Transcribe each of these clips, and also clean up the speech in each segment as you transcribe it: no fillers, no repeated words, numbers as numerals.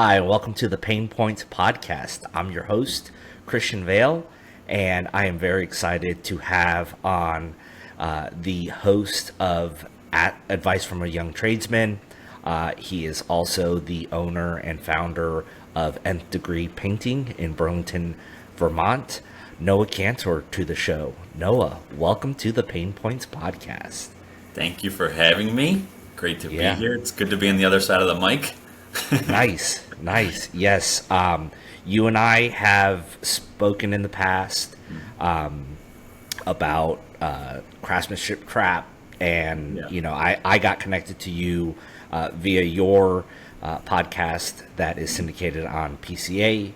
Hi, welcome to the Pain Points podcast. I'm your host, Christian Vale, and I am very excited to have on the host of Advice from a Young Tradesman. He is also the owner and founder of Nth Degree Painting in Burlington, Vermont. Noah Kantor to the show. Noah, welcome to the Pain Points podcast. Thank you for having me. Great to be here. It's good to be on the other side of the mic. Nice. Yes. You and I have spoken in the past about craftsmanship crap. And, I got connected to you via your podcast that is syndicated on PCA.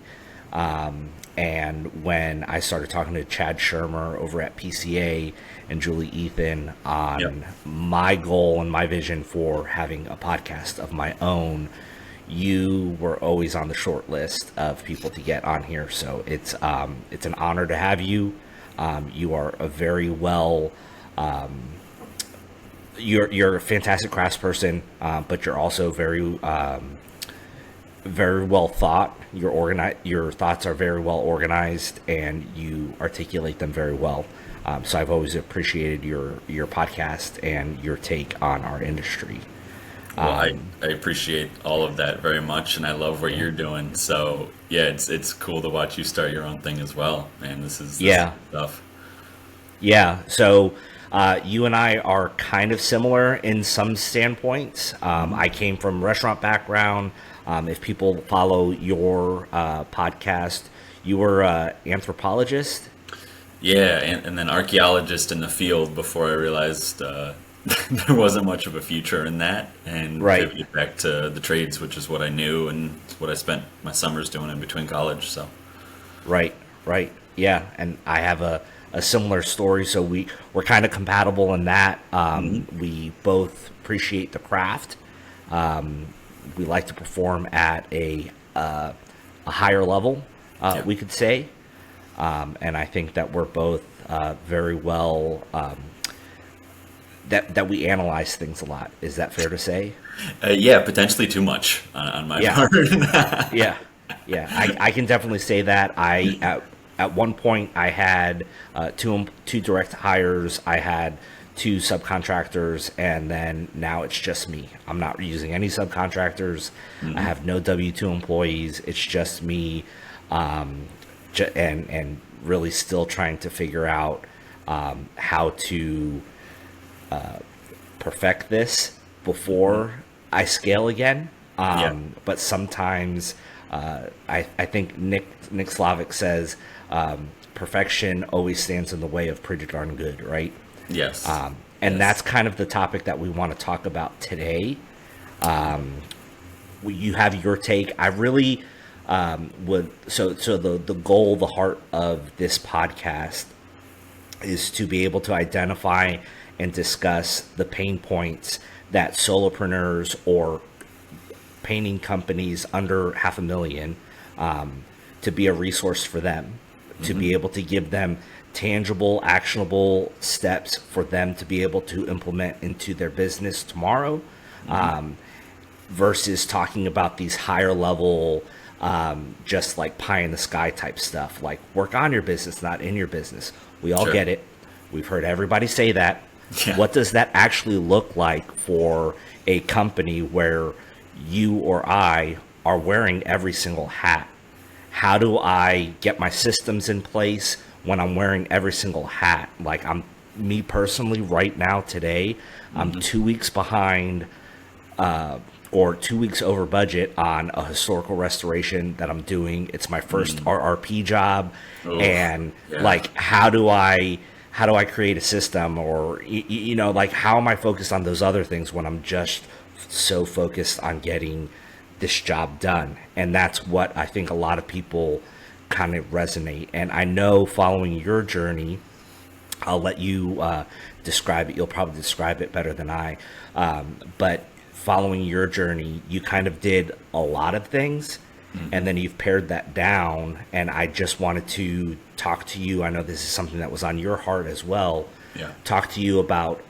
And when I started talking to Chad Shermer over at PCA and Julie Ethan on my goal and my vision for having a podcast of my own, you were always on the short list of people to get on here. So it's an honor to have you. You are a very well, you're a fantastic craftsperson, but you're also very well thought. Your thoughts are very well organized, and you articulate them very well. So I've always appreciated your podcast and your take on our industry. Well, I appreciate all of that very much, and I love what you're doing. So yeah, it's cool to watch you start your own thing as well. Man, this is stuff. Yeah. So you and I are kind of similar in some standpoints. I came from restaurant background. If people follow your podcast, you were an anthropologist. Yeah, and then archaeologist in the field before I realized there wasn't much of a future in that, and pivoted back to the trades, which is what I knew and it's what I spent my summers doing in between college. So, right, yeah, and I have a similar story, so we're kind of compatible in that. We both appreciate the craft. We like to perform at a higher level, we could say, and I think that we're both very well. That we analyze things a lot. Is that fair to say? Yeah, potentially too much on my part. yeah. I can definitely say that. At one point I had two direct hires. I had two subcontractors, and then now it's just me. I'm not using any subcontractors. I have no W-2 employees. It's just me, and really still trying to figure out how to perfect this before I scale again. But sometimes I think Nick Slavic says perfection always stands in the way of pretty darn good, right? Yes. And that's kind of the topic that we want to talk about today. You have your take. I really would. So the goal, the heart of this podcast is to be able to identify and discuss the pain points that solopreneurs or painting companies under $500,000, to be a resource for them, to be able to give them tangible, actionable steps for them to be able to implement into their business tomorrow, versus talking about these higher level, just like pie in the sky type stuff, like work on your business, not in your business. We all get it. We've heard everybody say that. Yeah. What does that actually look like for a company where you or I are wearing every single hat? How do I get my systems in place when I'm wearing every single hat? Like me personally right now today, I'm 2 weeks behind or 2 weeks over budget on a historical restoration that I'm doing. It's my first RRP job. Like, how do I create a system, or, like, how am I focused on those other things when I'm just so focused on getting this job done? And that's what I think a lot of people kind of resonate. And I know following your journey, I'll let you describe it. You'll probably describe it better than I. But following your journey, you kind of did a lot of things, and then you've pared that down. And I just wanted to talk to you. I know this is something that was on your heart as well. Talk to you about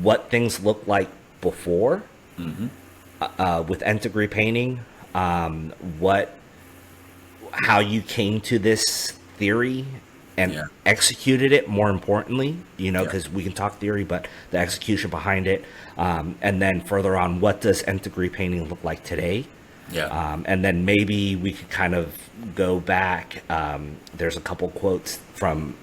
what things looked like before with Nth Degree Painting, how you came to this theory and Yeah. executed it, more importantly, Yeah. because we can talk theory, but the execution behind it. And then further on, what does Nth Degree Painting look like today? Yeah. And then maybe we could kind of go back. There's a couple quotes from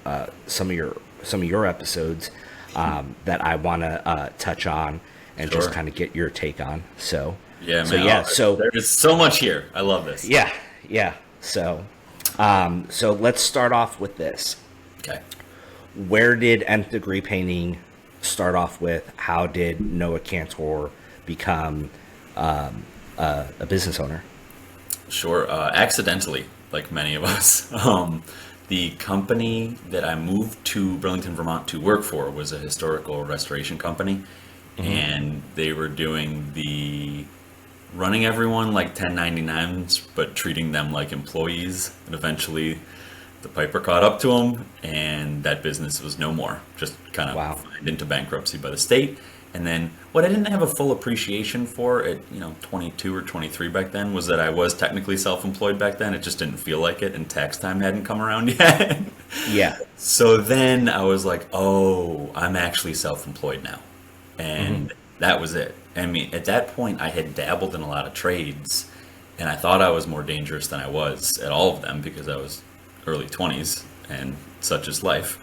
some of your episodes that I want to touch on and Sure. just kind of get your take on. So Yeah, man. so yeah, so there's so much here. I love this. yeah. So let's start off with this. Okay. Where did Nth Degree Painting start off with? How did Noah Kantor become a business owner? Sure. Accidentally, like many of us. The company that I moved to Burlington, Vermont to work for was a historical restoration company. And they were running everyone like 1099s, but treating them like employees. And eventually the piper caught up to them, and that business was no more. Just kind of Wow. fined into bankruptcy by the state. And then what I didn't have a full appreciation for at 22 or 23 back then was that I was technically self-employed back then. It just didn't feel like it, and tax time hadn't come around yet. Yeah. So then I was like, oh, I'm actually self-employed now. And that was it. I mean, at that point, I had dabbled in a lot of trades, and I thought I was more dangerous than I was at all of them because I was early 20s, and such is life.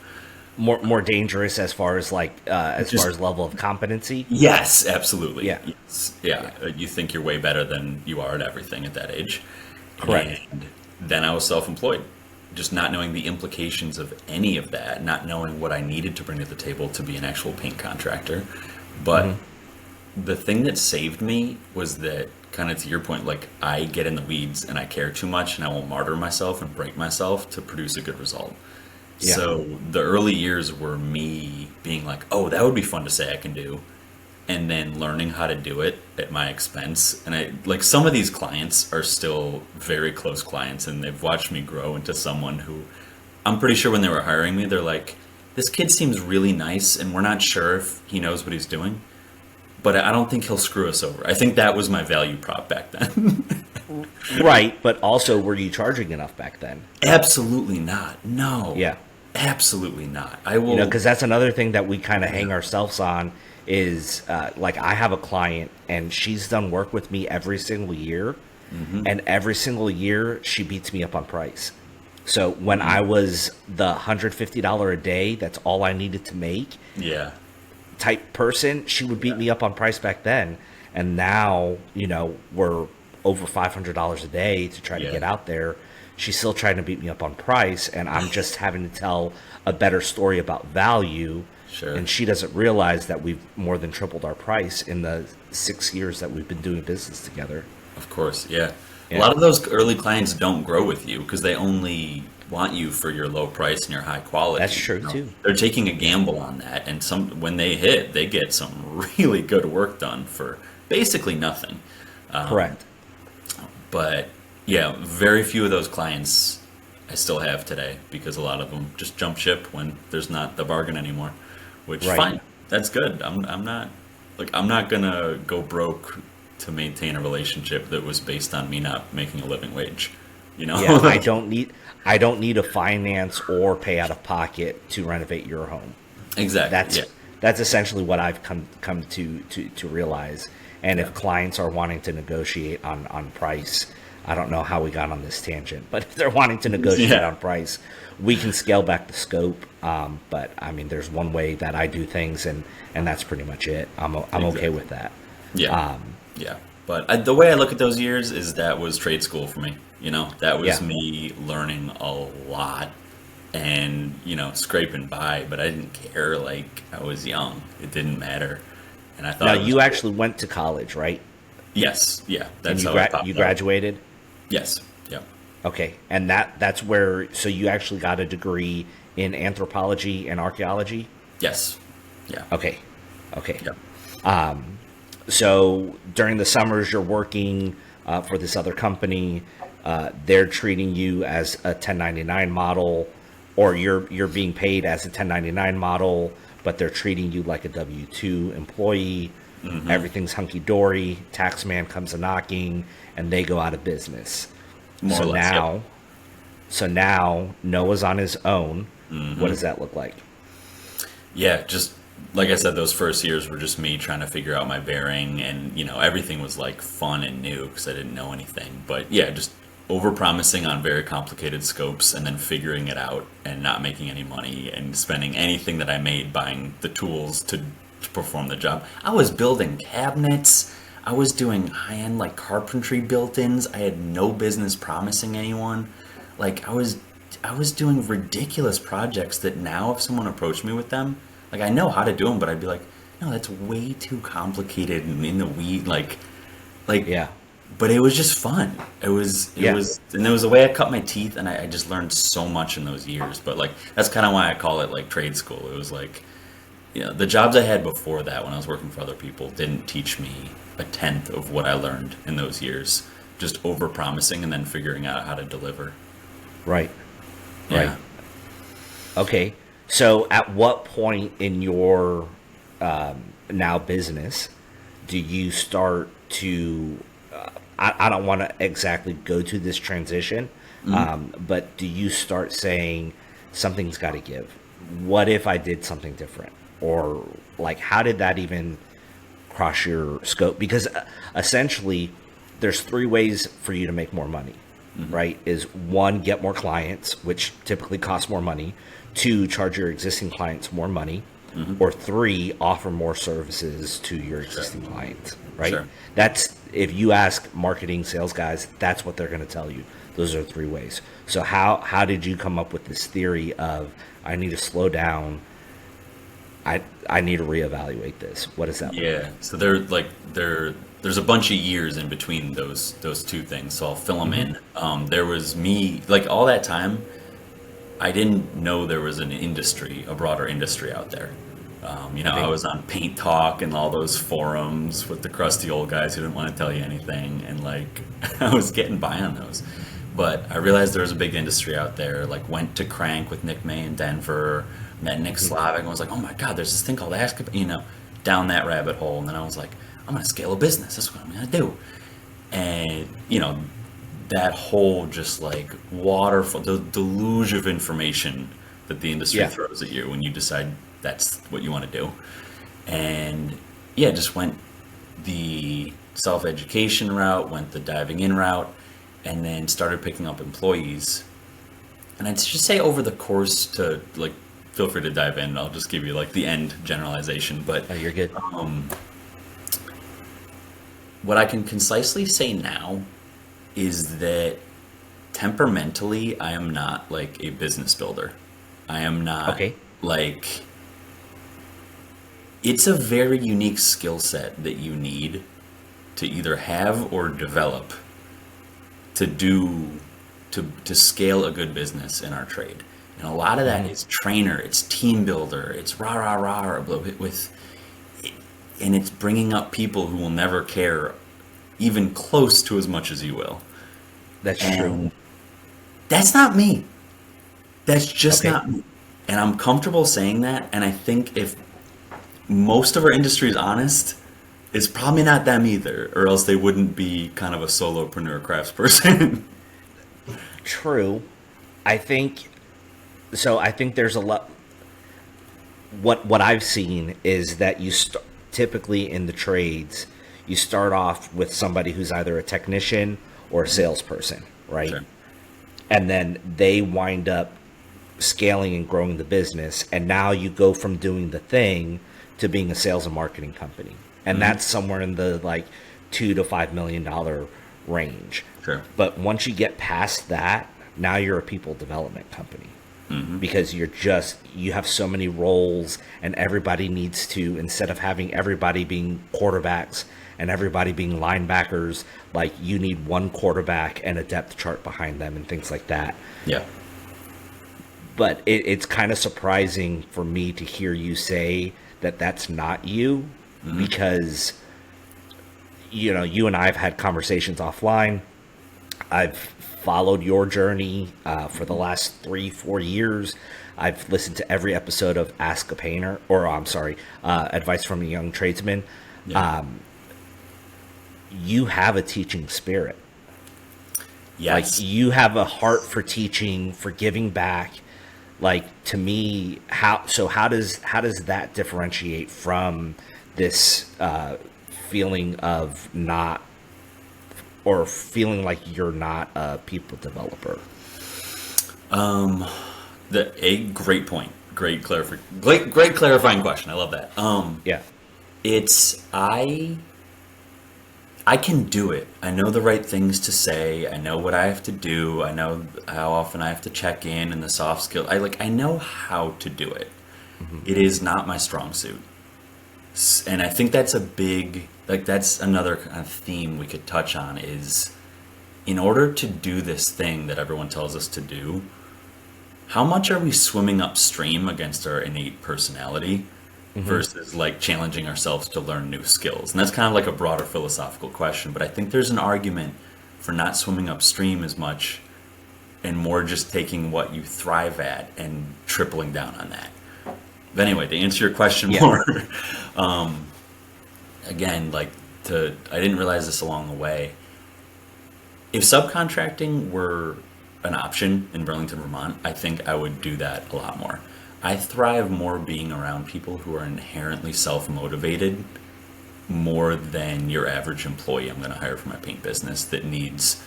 More dangerous as far as far as level of competency. Yes, absolutely. Yeah. Yes. Yeah. You think you're way better than you are at everything at that age. Correct. And then I was self-employed, just not knowing the implications of any of that, not knowing what I needed to bring to the table to be an actual paint contractor. But the thing that saved me was that, kind of to your point, like, I get in the weeds and I care too much, and I will martyr myself and break myself to produce a good result. Yeah. So the early years were me being like, oh, that would be fun to say I can do, and then learning how to do it at my expense. And I, like, some of these clients are still very close clients, and they've watched me grow into someone who, I'm pretty sure when they were hiring me, they're like, this kid seems really nice, and we're not sure if he knows what he's doing, but I don't think he'll screw us over. I think that was my value prop back then. Right, but also, were you charging enough back then? Absolutely not. No. Yeah. Absolutely not. I will. Because that's another thing that we kind of hang ourselves on is like, I have a client and she's done work with me every single year, and every single year she beats me up on price. So when I was the $150 a day, that's all I needed to make Yeah. type person, she would beat me up on price back then. And now, we're over $500 a day to try to Yeah. get out there. She's still trying to beat me up on price, and I'm just having to tell a better story about value. Sure. And she doesn't realize that we've more than tripled our price in the 6 years that we've been doing business together. Of course. Yeah. Yeah. A lot of those early clients don't grow with you because they only want you for your low price and your high quality. That's true, too. They're taking a gamble on that, and when they hit, they get some really good work done for basically nothing. Correct. But yeah, very few of those clients I still have today because a lot of them just jump ship when there's not the bargain anymore, which Right. fine, that's good. I'm not gonna go broke to maintain a relationship that was based on me not making a living wage. Yeah, I don't need to finance or pay out of pocket to renovate your home. Exactly. That's essentially what I've come to realize. And if clients are wanting to negotiate on price, I don't know how we got on this tangent, but if they're wanting to negotiate on price, we can scale back the scope. But I mean, there's one way that I do things, and that's pretty much it. I'm okay with that. Yeah. Yeah. But the way I look at those years is that was trade school for me. That was me learning a lot and, scraping by, but I didn't care. Like, I was young. It didn't matter. And I thought. Now, you actually went to college, right? Yes. Yeah. And you you graduated? Yes. Yeah. Okay. And that's where, so you actually got a degree in anthropology and archaeology? Yes. Yeah. Okay. Yeah. So during the summers, you're working for this other company. They're treating you as a 1099 model, or you're being paid as a 1099 model, but they're treating you like a W-2 employee. Everything's hunky-dory, tax man comes a-knocking, and they go out of business. More or less, yep. So now Noah's on his own. What does that look like? Yeah, just like I said, those first years were just me trying to figure out my bearing, and everything was like fun and new because I didn't know anything. But yeah, just over-promising on very complicated scopes and then figuring it out and not making any money and spending anything that I made buying the tools to perform the job. I was building cabinets. I was doing high-end like carpentry built-ins. I had no business promising anyone. Like I was doing ridiculous projects that now if someone approached me with them, like I know how to do them, but I'd be like, no, that's way too complicated and in the weed. Like Yeah. But it was just fun. It was, and it was the way I cut my teeth, and I just learned so much in those years. But like that's kind of why I call it like trade school. It was like, the jobs I had before that when I was working for other people didn't teach me a tenth of what I learned in those years. Just over promising and then figuring out how to deliver. Right. Yeah. Right. Okay. So at what point in your now business do you start to, I don't want to exactly go to this transition, but do you start saying something's got to give? What if I did something different? Or like, how did that even cross your scope? Because essentially there's three ways for you to make more money. Right? Is one, get more clients, which typically costs more money. Two, charge your existing clients more money. Or three, offer more services to your existing clients. Right? Sure. That's, if you ask marketing sales guys, that's what they're going to tell you. Those are three ways. So how did you come up with this theory of I need to slow down? I need to reevaluate this. What is that? Yeah. So there's a bunch of years in between those two things. So I'll fill them in. There was me, like all that time, I didn't know there was a broader industry out there. I was on Paint Talk and all those forums with the crusty old guys who didn't want to tell you anything. And like, I was getting by on those. But I realized there was a big industry out there, like went to Crank with Nick May in Denver, met Nick Slavic, and was like, oh my God, there's this thing called Ask, down that rabbit hole. And then I was like, I'm going to scale a business. That's what I'm going to do. And, that whole just like waterfall, the deluge of information that the industry throws at you when you decide that's what you want to do. And just went the self-education route, went the diving in route, and then started picking up employees. And I'd just say over the course to like, feel free to dive in. I'll just give you like the end generalization, but oh, you're good. What I can concisely say now is that temperamentally, I am not like a business builder. I am not like, it's a very unique skill set that you need to either have or develop to scale a good business in our trade. And a lot of that is trainer, it's team builder, it's rah, and it's bringing up people who will never care even close to as much as you will. That's true. That's not me. That's just not me. And I'm comfortable saying that. And I think if most of our industry is honest, it's probably not them either, or else they wouldn't be kind of a solopreneur craftsperson. True. I think there's a lot. What I've seen is that typically in the trades, you start off with somebody who's either a technician or a salesperson, right? Sure. And then they wind up scaling and growing the business, and now you go from doing the thing to being a sales and marketing company, and that's somewhere in the like $2 to $5 million range. Sure. But once you get past that, now you're a people development company. Because you have so many roles, and everybody needs to, instead of having everybody being quarterbacks and everybody being linebackers, like you need one quarterback and a depth chart behind them and things like that. Yeah. But it's kind of surprising for me to hear you say that that's not you, because you and I have had conversations offline. I've followed your journey for the last 3-4 years. I've listened to every episode of Ask a Painter, Advice from a Young Tradesman. Yeah. You have a teaching spirit. Yes. Like, you have a heart for teaching, for giving back. Like, to me, how does that differentiate from this feeling of not, or feeling like you're not a people developer? A great point. Great clarifying question. I love that. Yeah. It's I can do it. I know the right things to say. I know what I have to do. I know how often I have to check in and the soft skill. I know how to do it. It is not my strong suit. And I think that's that's another kind of theme we could touch on is, in order to do this thing that everyone tells us to do, how much are we swimming upstream against our innate personality versus like challenging ourselves to learn new skills? And that's kind of like a broader philosophical question, but I think there's an argument for not swimming upstream as much and more just taking what you thrive at and tripling down on that. But anyway, to answer your question more, again, I didn't realize this along the way. If subcontracting were an option in Burlington, Vermont, I think I would do that a lot more. I thrive more being around people who are inherently self-motivated more than your average employee I'm going to hire for my paint business that needs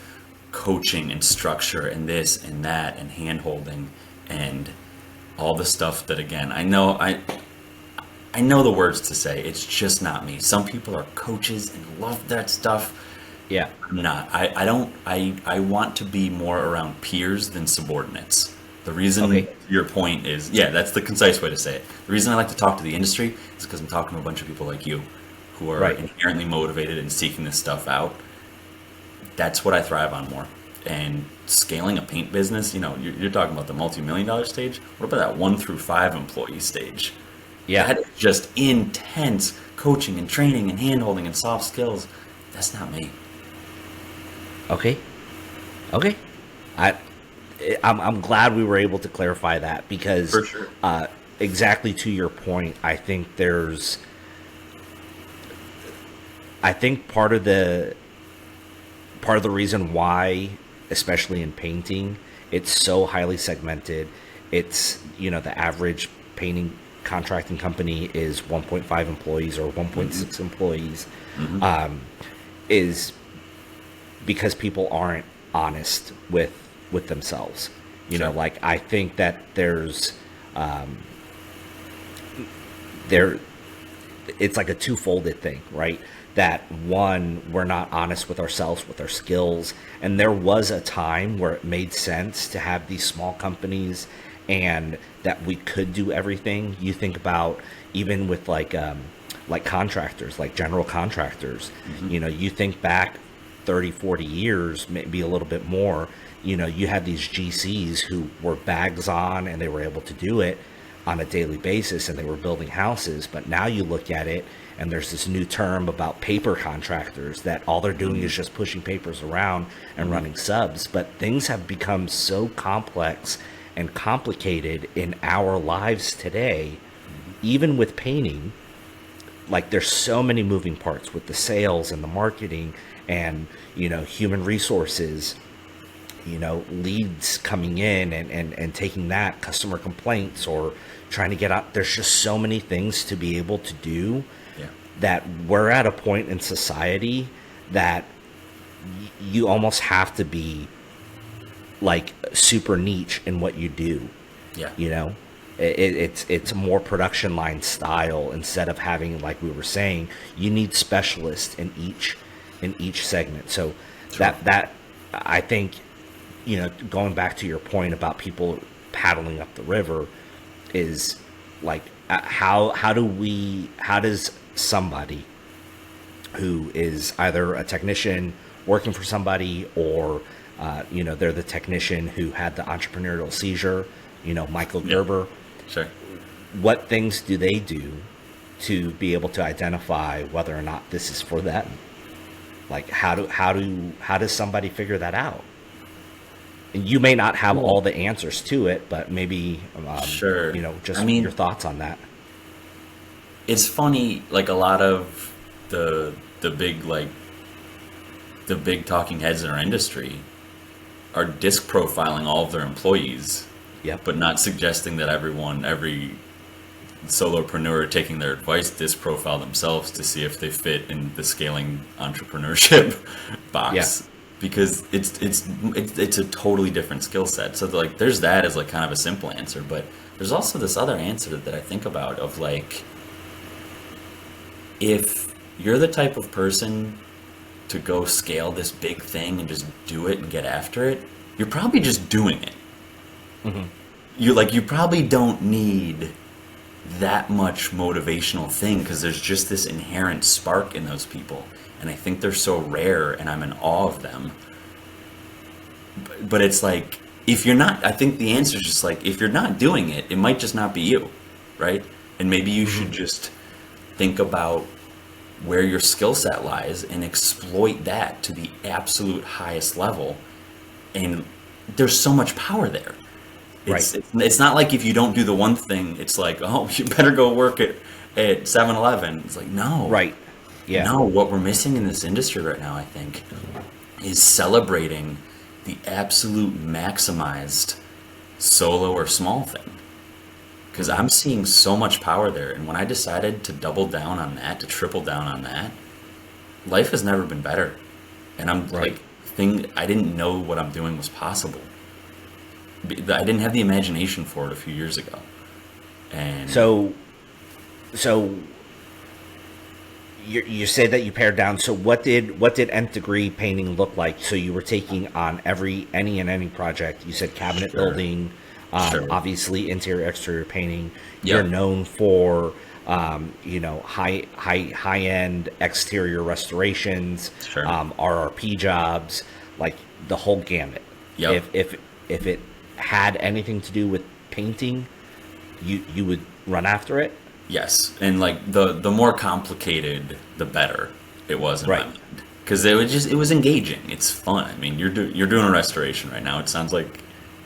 coaching and structure and this and that and hand-holding and all the stuff that, again, I know the words to say. It's just not me. Some people are coaches and love that stuff. Yeah. I'm not. I want to be more around peers than subordinates. The reason, your point is, that's the concise way to say it. The reason I like to talk to the industry is because I'm talking to a bunch of people like you who are inherently motivated and seeking this stuff out. That's what I thrive on more. And scaling a paint business, you're talking about the multi-million-dollar stage. What about that 1 through 5 employee stage? Yeah. That is just intense coaching and training and hand-holding and soft skills. That's not me. Okay. I'm glad we were able to clarify that, because For sure. Exactly to your point, I think part of the reason why, especially in painting, it's so highly segmented. It's, the average painting contracting company is 1.5 employees or 1.6 employees, is because people aren't honest with themselves. Like, I think that it's like a two-folded thing, right? That one, we're not honest with ourselves, with our skills. And there was a time where it made sense to have these small companies and that we could do everything. You think about even with like contractors, like general contractors, you think back 30, 40 years, maybe a little bit more, you had these GCs who were bags on and they were able to do it on a daily basis and they were building houses. But now you look at it and there's this new term about paper contractors that all they're doing is just pushing papers around and running subs. But things have become so complex and complicated in our lives today, even with painting. Like, there's so many moving parts with the sales and the marketing and, human resources, leads coming in and taking that, customer complaints, or trying to get out. There's just so many things to be able to do that we're at a point in society that you almost have to be like super niche in what you do. It's more production line style instead of having, like we were saying, you need specialists in each segment. So that I think, going back to your point about people paddling up the river, is like, how does somebody who is either a technician working for somebody or they're the technician who had the entrepreneurial seizure, Michael Gerber. Sure. What things do they do to be able to identify whether or not this is for them? Like, how does somebody figure that out? And you may not have all the answers to it, but maybe sure. Your thoughts on that. It's funny, like a lot of the big the big talking heads in our industry are disc profiling all of their employees, Yep. but not suggesting that every solopreneur taking their advice disc profile themselves to see if they fit in the scaling entrepreneurship box. Yeah. Because it's a totally different skill set. So like there's that as like kind of a simple answer, but there's also this other answer that I think about of like, if you're the type of person to go scale this big thing and just do it and get after it, you're probably just doing it. Mm-hmm. You probably don't need that much motivational thing, because there's just this inherent spark in those people, and I think they're so rare, and I'm in awe of them. But it's like, if you're not, I think the answer is just like, if you're not doing it, it might just not be you, right? And maybe you should just think about where your skill set lies and exploit that to the absolute highest level. And there's so much power there. It's not like if you don't do the one thing, it's like, oh, you better go work at 7-Eleven. It's like, no. Right. Yeah. No, what we're missing in this industry right now, I think, is celebrating the absolute maximized solo or small thing. Because I'm seeing so much power there. And when I decided to double down on that, to triple down on that, life has never been better. And I'm like, I didn't know what I'm doing was possible. I didn't have the imagination for it a few years ago. And so you say that you pared down. So what did Nth Degree Painting look like? So you were taking on any project. You said cabinet building, obviously interior exterior painting. You're known for high end exterior restorations, RRP jobs, like the whole gamut. If it had anything to do with painting, you would run after it. Yes, and like the more complicated, the better it was in my mind, because it was engaging. It's fun. I mean, you're doing a restoration right now. It sounds like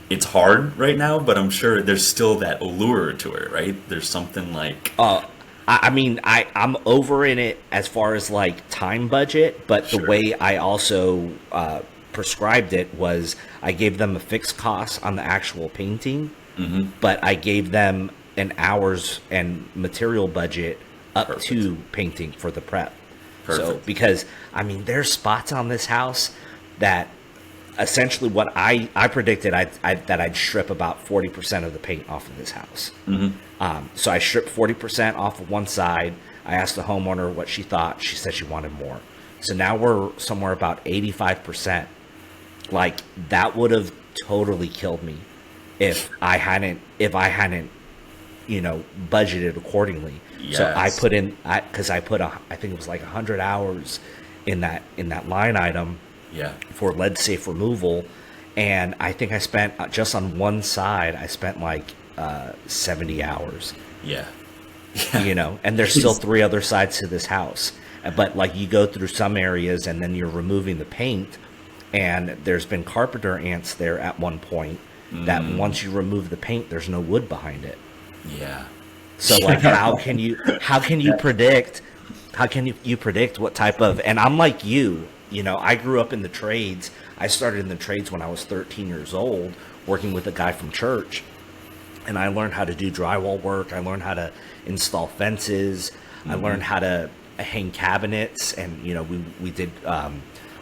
it's hard right now, but I'm sure there's still that allure to it, right? There's something like. I'm over in it as far as like time budget, but the way I also prescribed it was I gave them a fixed cost on the actual painting, but I gave them an hours and material budget up to painting for the prep. So because I mean, there's spots on this house that essentially what I predicted that I'd strip about 40% of the paint off of this house. So I stripped 40% off of one side. I asked the homeowner what she thought. She said she wanted more. So now we're somewhere about 85%. Like, that would have totally killed me if I hadn't budgeted accordingly. Yes. So I put in, because I think it was like 100 hours in that line item for lead safe removal, and I think I spent just on one side I spent like 70 hours. And there's still 3 other sides to this house, but like you go through some areas and then you're removing the paint, and there's been carpenter ants there at one point that once you remove the paint, there's no wood behind it. So like, how can you predict what type of, and I'm like I grew up in the trades. I started in the trades when I was 13 years old, working with a guy from church, and I learned how to do drywall work. I learned how to install fences. I learned how to hang cabinets, and we did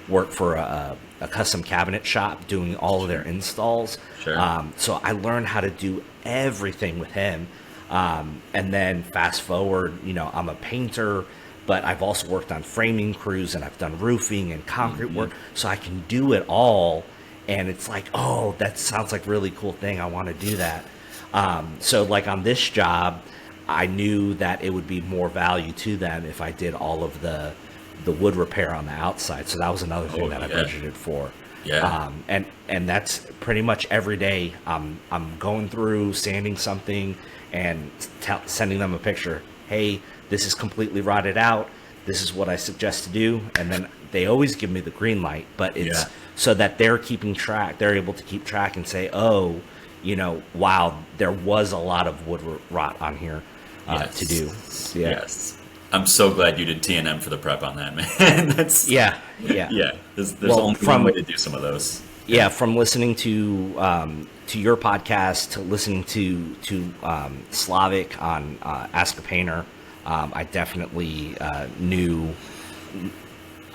work for a custom cabinet shop doing all of their installs. So I learned how to do everything with him. And then fast forward, I'm a painter, but I've also worked on framing crews, and I've done roofing and concrete work, so I can do it all. And it's like, oh, that sounds like a really cool thing. I want to do that. So like on this job, I knew that it would be more value to them if I did all of the wood repair on the outside. So that was another thing I budgeted for. And that's pretty much every day. I'm going through, sanding something, and sending them a picture. Hey, this is completely rotted out. This is what I suggest to do. And then they always give me the green light, but it's so that they're keeping track. They're able to keep track and say, oh, wow, there was a lot of wood rot on here to do. I'm so glad you did T&M for the prep on that, man. That's Yeah. yeah. There's Well, only one way to do some of those. Yeah, from listening to your podcast to listening to Slavic on Ask a Painter, I definitely knew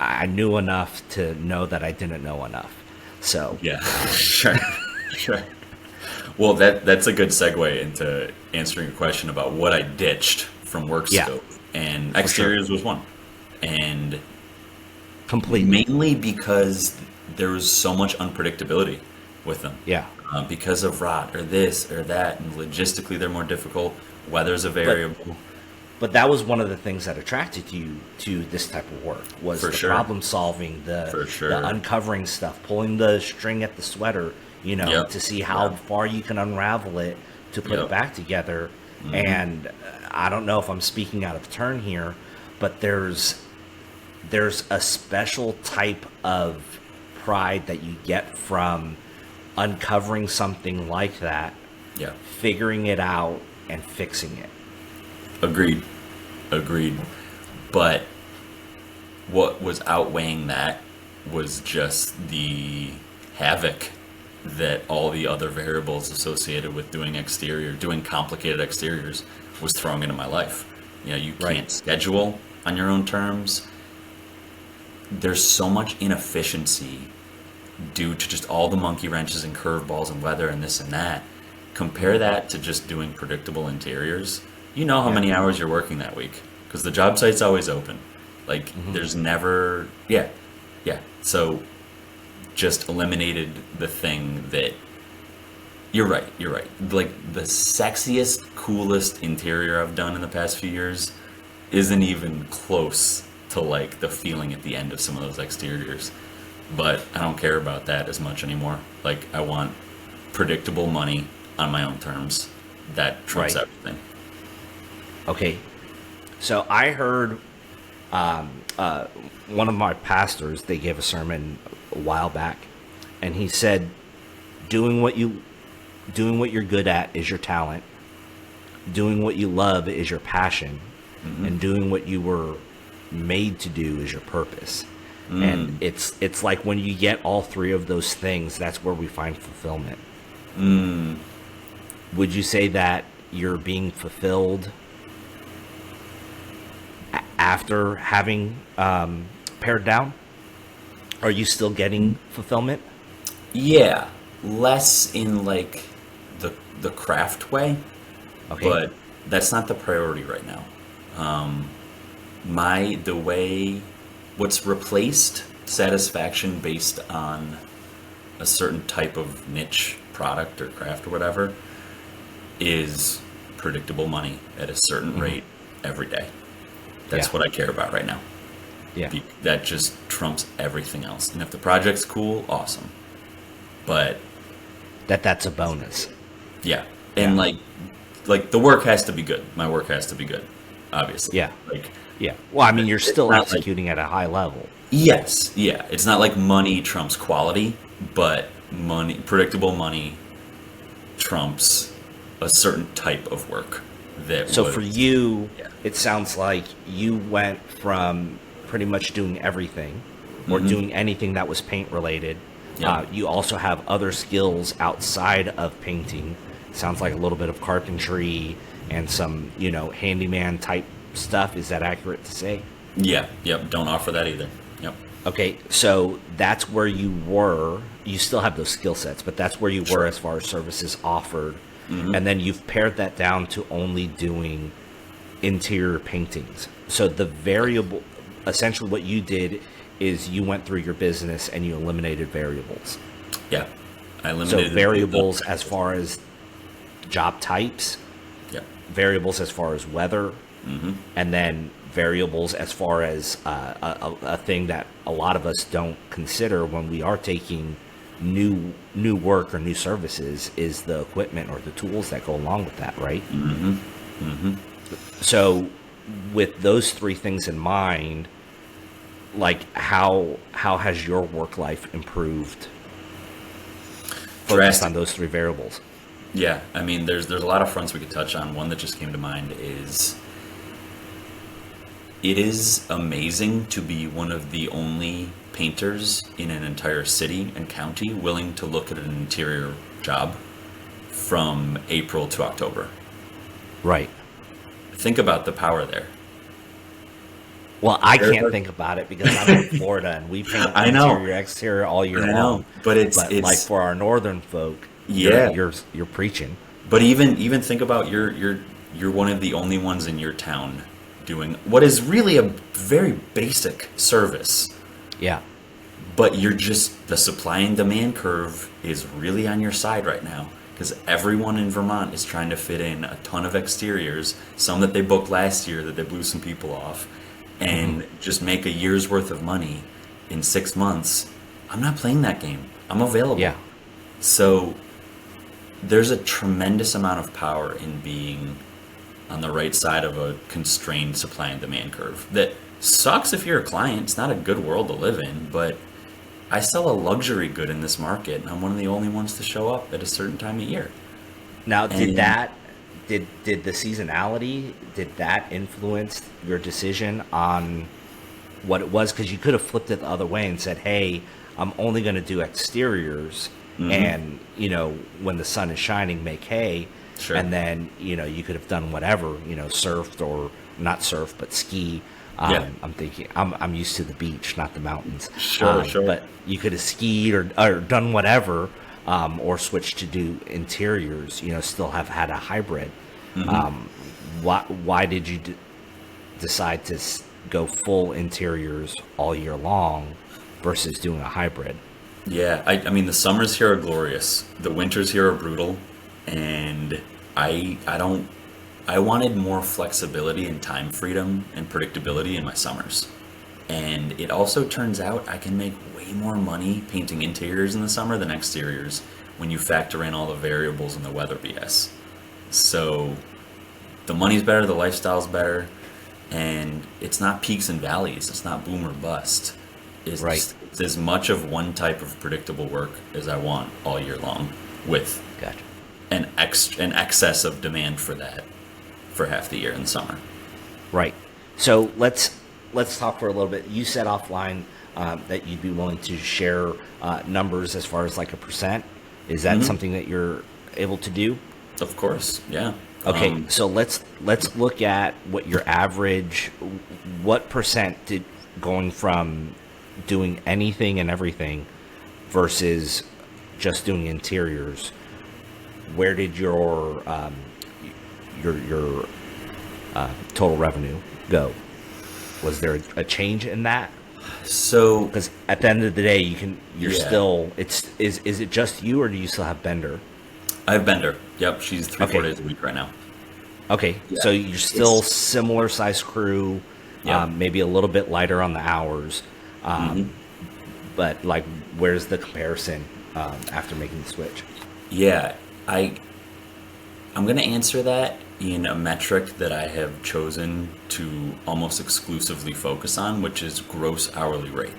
enough to know that I didn't know enough. So Yeah, sure, sure. Well, that's a good segue into answering your question about what I ditched from work Yeah, scope, and for sure, exteriors was one, and completely. mainly because there was so much unpredictability with them. Yeah, Because of rot or this or that, and logistically they're more difficult. Weather's a but variable. but that was one of the things that attracted you to this type of work was For the sure. problem solving, For the sure. uncovering stuff, pulling the string at the sweater, Yep. to see how Yep. far you can unravel it to put it Yep. back together. Hmm. And I don't know if I'm speaking out of turn here, but there's a special type of pride that you get from uncovering something like that, Yeah. figuring it out, and fixing it. Agreed. Agreed. But what was outweighing that was just the havoc that all the other variables associated with doing complicated exteriors was throwing into my life. You Right. can't schedule on your own terms. There's so much inefficiency due to just all the monkey wrenches and curveballs and weather and this and that. Compare that to just doing predictable interiors. You know how Yeah. many hours you're working that week because the job site's always open. Like there's never, yeah, yeah. So just eliminated the thing that you're right. You're right. Like the sexiest, coolest interior I've done in the past few years isn't even close to like the feeling at the end of some of those exteriors. But I don't care about that as much anymore. Like I want predictable money on my own terms. That trumps Right. everything. Okay, so I heard one of my pastors. They gave a sermon a while back, and he said, "Doing what you're good at is your talent. Doing what you love is your passion, and doing what you were made to do is your purpose." And it's like when you get all three of those things, that's where we find fulfillment. Would you say that you're being fulfilled after having pared down? Are you still getting fulfillment? Yeah, less in like the craft way, Okay. but that's not the priority right now. The way what's replaced satisfaction based on a certain type of niche product or craft or whatever is predictable money at a certain rate every day. That's Yeah. what I care about right now. Yeah. That just trumps everything else. And if the project's cool, awesome. But That's a bonus. yeah, and like the work has to be good. My work has to be good, obviously. Yeah. Like Yeah. Well, I mean, you're it's still not like- executing at a high level. yes, yeah. It's not like money trumps quality, but predictable money trumps a certain type of work. So for you, Yeah. it sounds like you went from pretty much doing everything or doing anything that was paint related. Yeah. You also have other skills outside of painting. Sounds like a little bit of carpentry and some, handyman type stuff. Is that accurate to say? Yeah, yep. Don't offer that either. Yep. Okay, so that's where you were. You still have those skill sets, but that's where you were Sure. as far as services offered. And then you've pared that down to only doing interior paintings. So the variable, essentially what you did is you went through your business and you eliminated variables. Yeah. I So eliminated variables as far as job types, Yeah. variables as far as weather, and then variables as far as a thing that a lot of us don't consider when we are taking new work or new services is the equipment or the tools that go along with that, right? So with those three things in mind, like how has your work life improved focused Drastic. on those three variables? Yeah, I mean, there's a lot of fronts we could touch on. One that just came to mind is it is amazing to be one of the only painters in an entire city and county willing to look at an interior job from April to October. Right. Think about the power there. Well, I can't think about it because I'm in Florida and we paint I know. interior, exterior all year I know, long. but it's like for our northern folk, yeah, you're preaching. But even think about you're one of the only ones in your town doing what is really a very basic service. Yeah. But you're just, the supply and demand curve is really on your side right now because everyone in Vermont is trying to fit in a ton of exteriors, some that they booked last year that they blew some people off, and just make a year's worth of money in 6 months. I'm not playing that game. I'm available. Yeah. So there's a tremendous amount of power in being on the right side of a constrained supply and demand curve. That sucks if you're a client. It's not a good world to live in, but I sell a luxury good in this market, and I'm one of the only ones to show up at a certain time of year. Now, did the seasonality, did that influence your decision on what it was? Because you could have flipped it the other way and said, hey, I'm only going to do exteriors, and, when the sun is shining, make hay. Sure. And then, you could have done whatever, surfed or not surf, but ski. Yeah. I'm thinking, I'm used to the beach, not the mountains. Sure. But you could have skied or done whatever, or switched to do interiors, still have had a hybrid. Why did you decide to go full interiors all year long versus doing a hybrid? Yeah, I mean, the summers here are glorious. The winters here are brutal. And I wanted more flexibility and time freedom and predictability in my summers. And it also turns out I can make way more money painting interiors in the summer than exteriors when you factor in all the variables and the weather BS. So the money's better, the lifestyle's better, and it's not peaks and valleys. It's not boom or bust. It's as much of one type of predictable work as I want all year long with an excess of demand for that for half the year in the summer. Right. So let's talk for a little bit. You said offline that you'd be willing to share numbers as far as like a percent. Is that something that you're able to do? Of course, yeah. Okay, so let's look at what your average, what percent did going from doing anything and everything versus just doing interiors. Where did your total revenue go? Was there a change in that? So, because at the end of the day, you're still. Is it just you, or do you still have Bender? I have Bender. Yep, she's 4 days a week right now. Okay, so you're still similar size crew, maybe a little bit lighter on the hours, but like, where's the comparison after making the switch? Yeah, I'm going to answer that in a metric that I have chosen to almost exclusively focus on, which is gross hourly rate.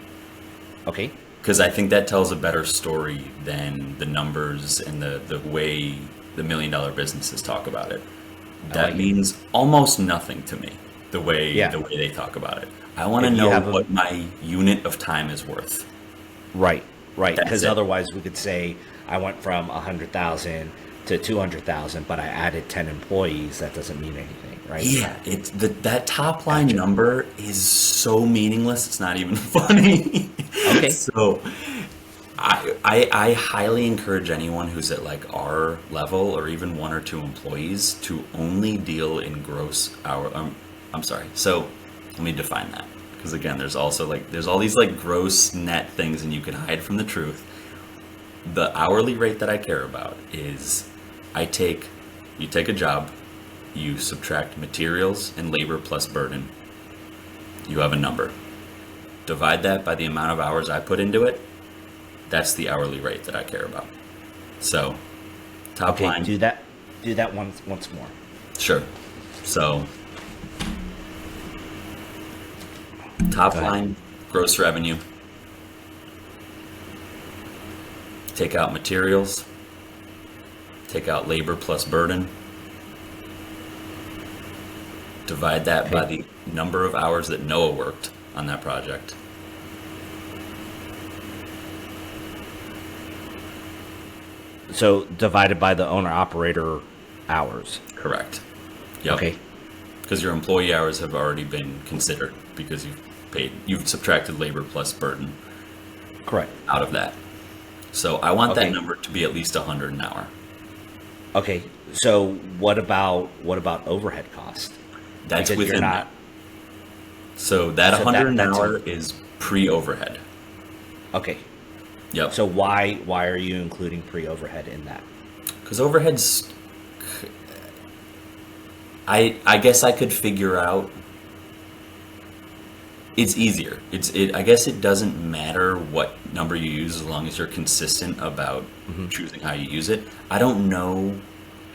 Okay. Because I think that tells a better story than the numbers and the way the $1 million businesses talk about it. That means almost nothing to me, the way they talk about it. I want to know what my unit of time is worth. Right. Because otherwise we could say I went from 100,000 to 200,000, but I added 10 employees. That doesn't mean anything, right? Yeah, it's that top line number is so meaningless. It's not even funny. Okay. So I highly encourage anyone who's at like our level or even 1 or 2 employees to only deal in gross hour. I'm sorry. So let me define that, because again, there's all these like gross net things, and you can hide from the truth. The hourly rate that I care about is you take a job, you subtract materials and labor plus burden. You have a number. Divide that by the amount of hours I put into it. That's the hourly rate that I care about. So, top line. Do that once more. Sure. So, top line, gross revenue. Take out materials. Take out labor plus burden. divide that by Okay. the number of hours that Noah worked on that project. So divided by the owner operator hours. Correct. Yep. Okay. Because your employee hours have already been considered because you've subtracted labor plus burden Correct. out of that. So I want Okay. that number to be at least 100 an hour. Okay. So what about overhead cost? That's Because within you're not. that. So that So 100 an that's hour is pre-overhead. Okay. Yep. So why are you including pre-overhead in that? Because overhead's, I guess I could figure out. It's easier. I guess it doesn't matter what number you use as long as you're consistent about choosing how you use it. I don't know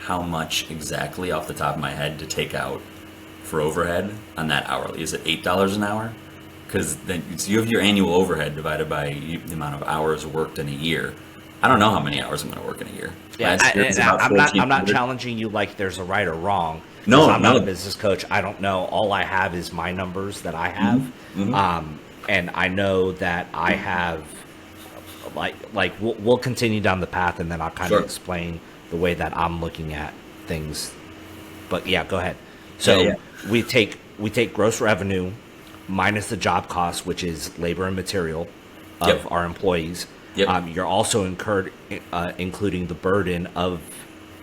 how much exactly off the top of my head to take out for overhead on that hourly. Is it $8 an hour? Because then you have your annual overhead divided by the amount of hours worked in a year. I don't know how many hours I'm going to work in a year. Yeah, Last year it was about I'm not 1,400. challenging you like there's a right or wrong. No, 'Cause I'm not no. a business coach. I don't know. All I have is my numbers that I have, and I know that I have like we'll continue down the path, and then I'll kind Sure. of explain the way that I'm looking at things. But yeah, go ahead. So Yeah. we take gross revenue minus the job cost, which is labor and material of Yep. our employees. Yep. You're also including the burden of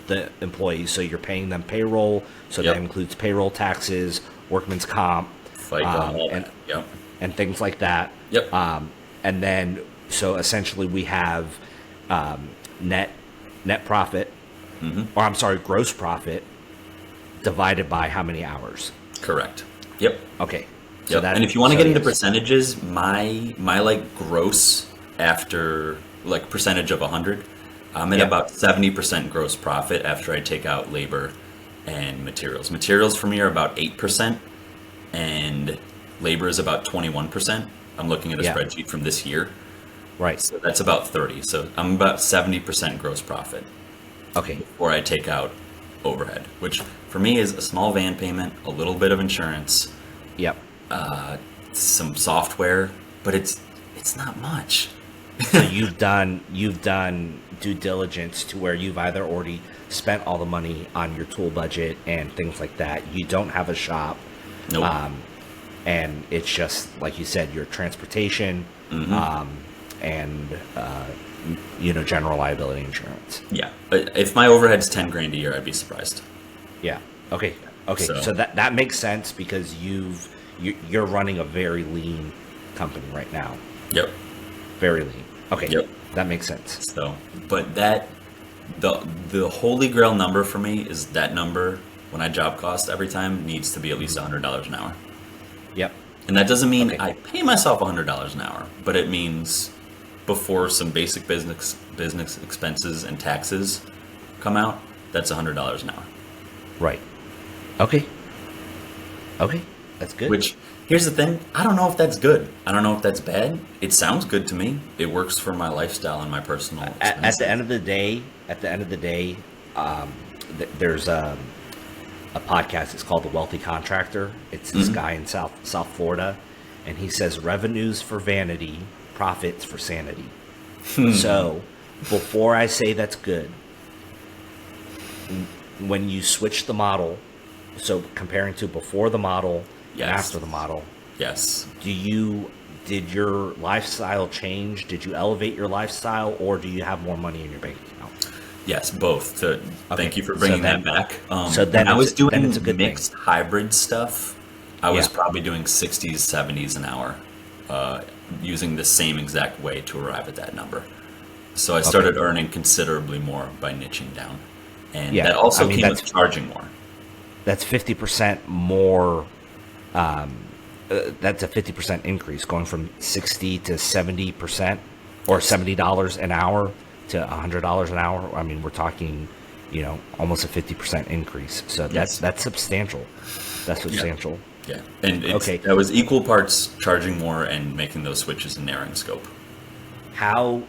the employees. So you're paying them payroll. So Yep. that includes payroll taxes, workmen's comp, FICA, all and that. Yep. and things like that. Yep. And then so essentially we have net profit, or I'm sorry, gross profit divided by how many hours. Correct. Yep. Okay. So Yep. that, And if you want to so get into yes. percentages, my like gross after like percentage of 100, I'm at Yep. about 70% gross profit after I take out labor and materials. Materials for me are about 8%, and labor is about 21%. I'm looking at a Yeah. spreadsheet from this year, Right. so that's about 30. So I'm about 70% gross profit Okay. before I take out overhead, which for me is a small van payment, a little bit of insurance, Yep. some software, but it's not much. So you've done due diligence to where you've either already spent all the money on your tool budget and things like that. You don't have a shop, Nope. and it's just like you said, your transportation, and general liability insurance. Yeah, but if my overhead's 10 grand a year, I'd be surprised. Yeah. Okay. Okay. So- So that makes sense because you're running a very lean company right now. Yep. Very lean. Okay. Yep. That makes sense. So, but the holy grail number for me is that number when I job cost every time needs to be at least $100 an hour. Yep. And that doesn't mean Okay. I pay myself $100 an hour, but it means before some basic business expenses and taxes come out, that's $100 an hour. Right. Okay. Okay. That's good. Which, here's the thing, I don't know if that's good. I don't know if that's bad. It sounds good to me. It works for my lifestyle and my personal at expenses. the end of the day, there's a podcast. It's called The Wealthy Contractor. It's this guy in South Florida, and he says revenues for vanity, profits for sanity. So before I say that's good, when you switch the model, so comparing to before the model and Yes. after the model, Yes. did your lifestyle change? Did you elevate your lifestyle, or do you have more money in your bank account? Yes, both. Thank you for so bringing then- that back. so then when I was then doing it's a good thing. mixed hybrid stuff, I was Yeah. probably doing 60s, 70s an hour, using the same exact way to arrive at that number. So I started earning considerably more by niching down. And Yeah, that also I mean, came with that's- charging more. That's 50% more. That's a 50% increase, going from 60 to 70%, or $70 an hour to $100 an hour. I mean, we're talking, almost a 50% increase. So Yes. that's substantial. That's substantial. Yeah. And Okay. that was equal parts charging more and making those switches and narrowing scope. How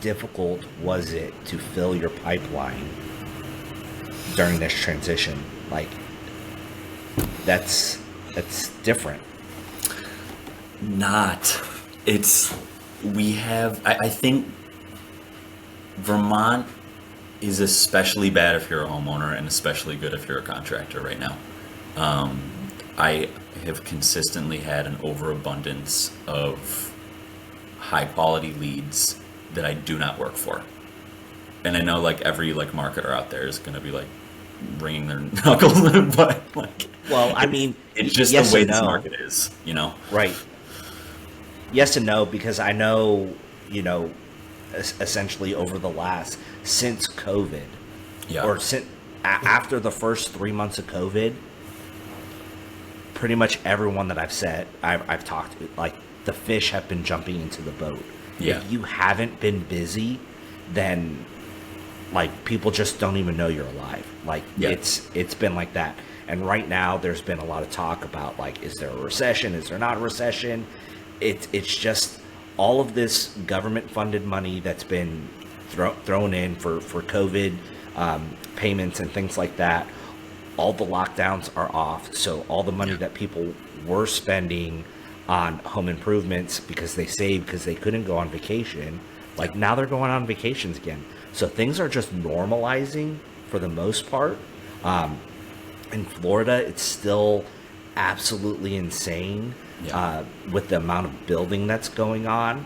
difficult was it to fill your pipeline during this transition? Like, that's different. Not. I think Vermont is especially bad if you're a homeowner and especially good if you're a contractor right now. I have consistently had an overabundance of high quality leads that I do not work for. And I know like every like marketer out there is going to be like wringing their knuckles, but like, well, I mean, it's just yes the way and this no. market is, you know? Right. Yes and no, because I know, essentially over the last, since COVID, or after the first 3 months of COVID, pretty much everyone that I've talked to, like the fish have been jumping into the boat. Yeah. If you haven't been busy, then like people just don't even know you're alive. Like it's been like that. And right now there's been a lot of talk about like, is there a recession? Is there not a recession? It's just all of this government funded money that's been thrown in for COVID payments and things like that. All the lockdowns are off. So all the money that people were spending on home improvements because they saved because they couldn't go on vacation, like now they're going on vacations again. So things are just normalizing for the most part. In Florida, it's still absolutely insane with the amount of building that's going on.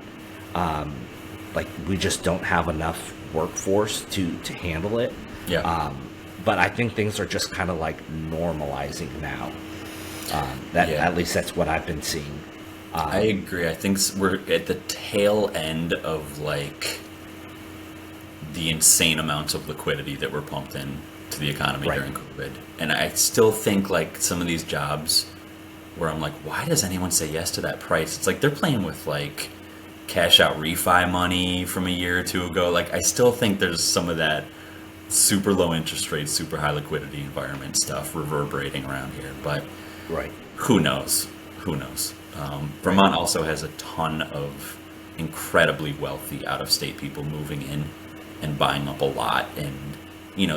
Like we just don't have enough workforce to handle it. But I think things are just kind of like normalizing now. At least that's what I've been seeing. I agree. I think we're at the tail end of like the insane amounts of liquidity that were pumped in to the economy during COVID. And I still think like some of these jobs where I'm like, why does anyone say yes to that price? It's like they're playing with like cash out refi money from a year or two ago. Like I still think there's some of that super low interest rates, super high liquidity environment stuff reverberating around here. But who knows? Vermont also has a ton of incredibly wealthy out-of-state people moving in and buying up a lot, and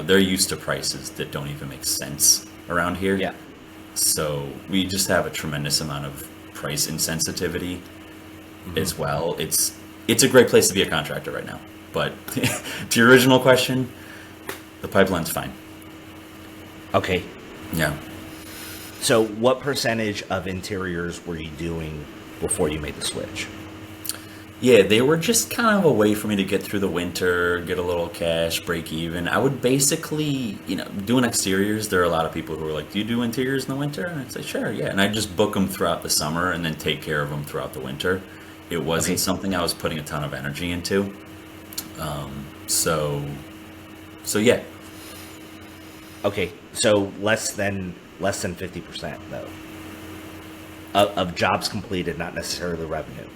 they're used to prices that don't even make sense around here. So we just have a tremendous amount of price insensitivity as well. It's a great place to be a contractor right now. But to your original question, the pipeline's fine. Okay. Yeah. So what percentage of interiors were you doing before you made the switch? Yeah, they were just kind of a way for me to get through the winter, get a little cash, break even. I would basically, doing exteriors, there are a lot of people who are like, do you do interiors in the winter? And I'd say, sure, yeah. And I'd just book them throughout the summer and then take care of them throughout the winter. It wasn't something I was putting a ton of energy into. So yeah. Okay, so less than 50% though of jobs completed, not necessarily revenue.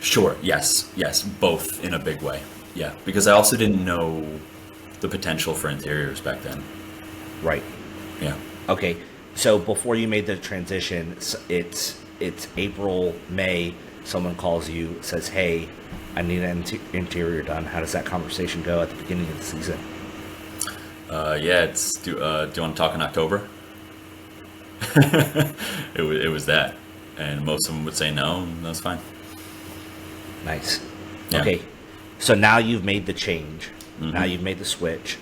Sure. Yes, both in a big way. Yeah, because I also didn't know the potential for interiors back then. Right. Yeah. Okay, so before you made the transition, it's April, May. Someone calls you, says, "Hey, I need an interior done." How does that conversation go at the beginning of the season? It's do you want to talk in October? It was that, and most of them would say no, and that's fine. Nice. Yeah. Okay, so now you've made the change. Now you've made the switch.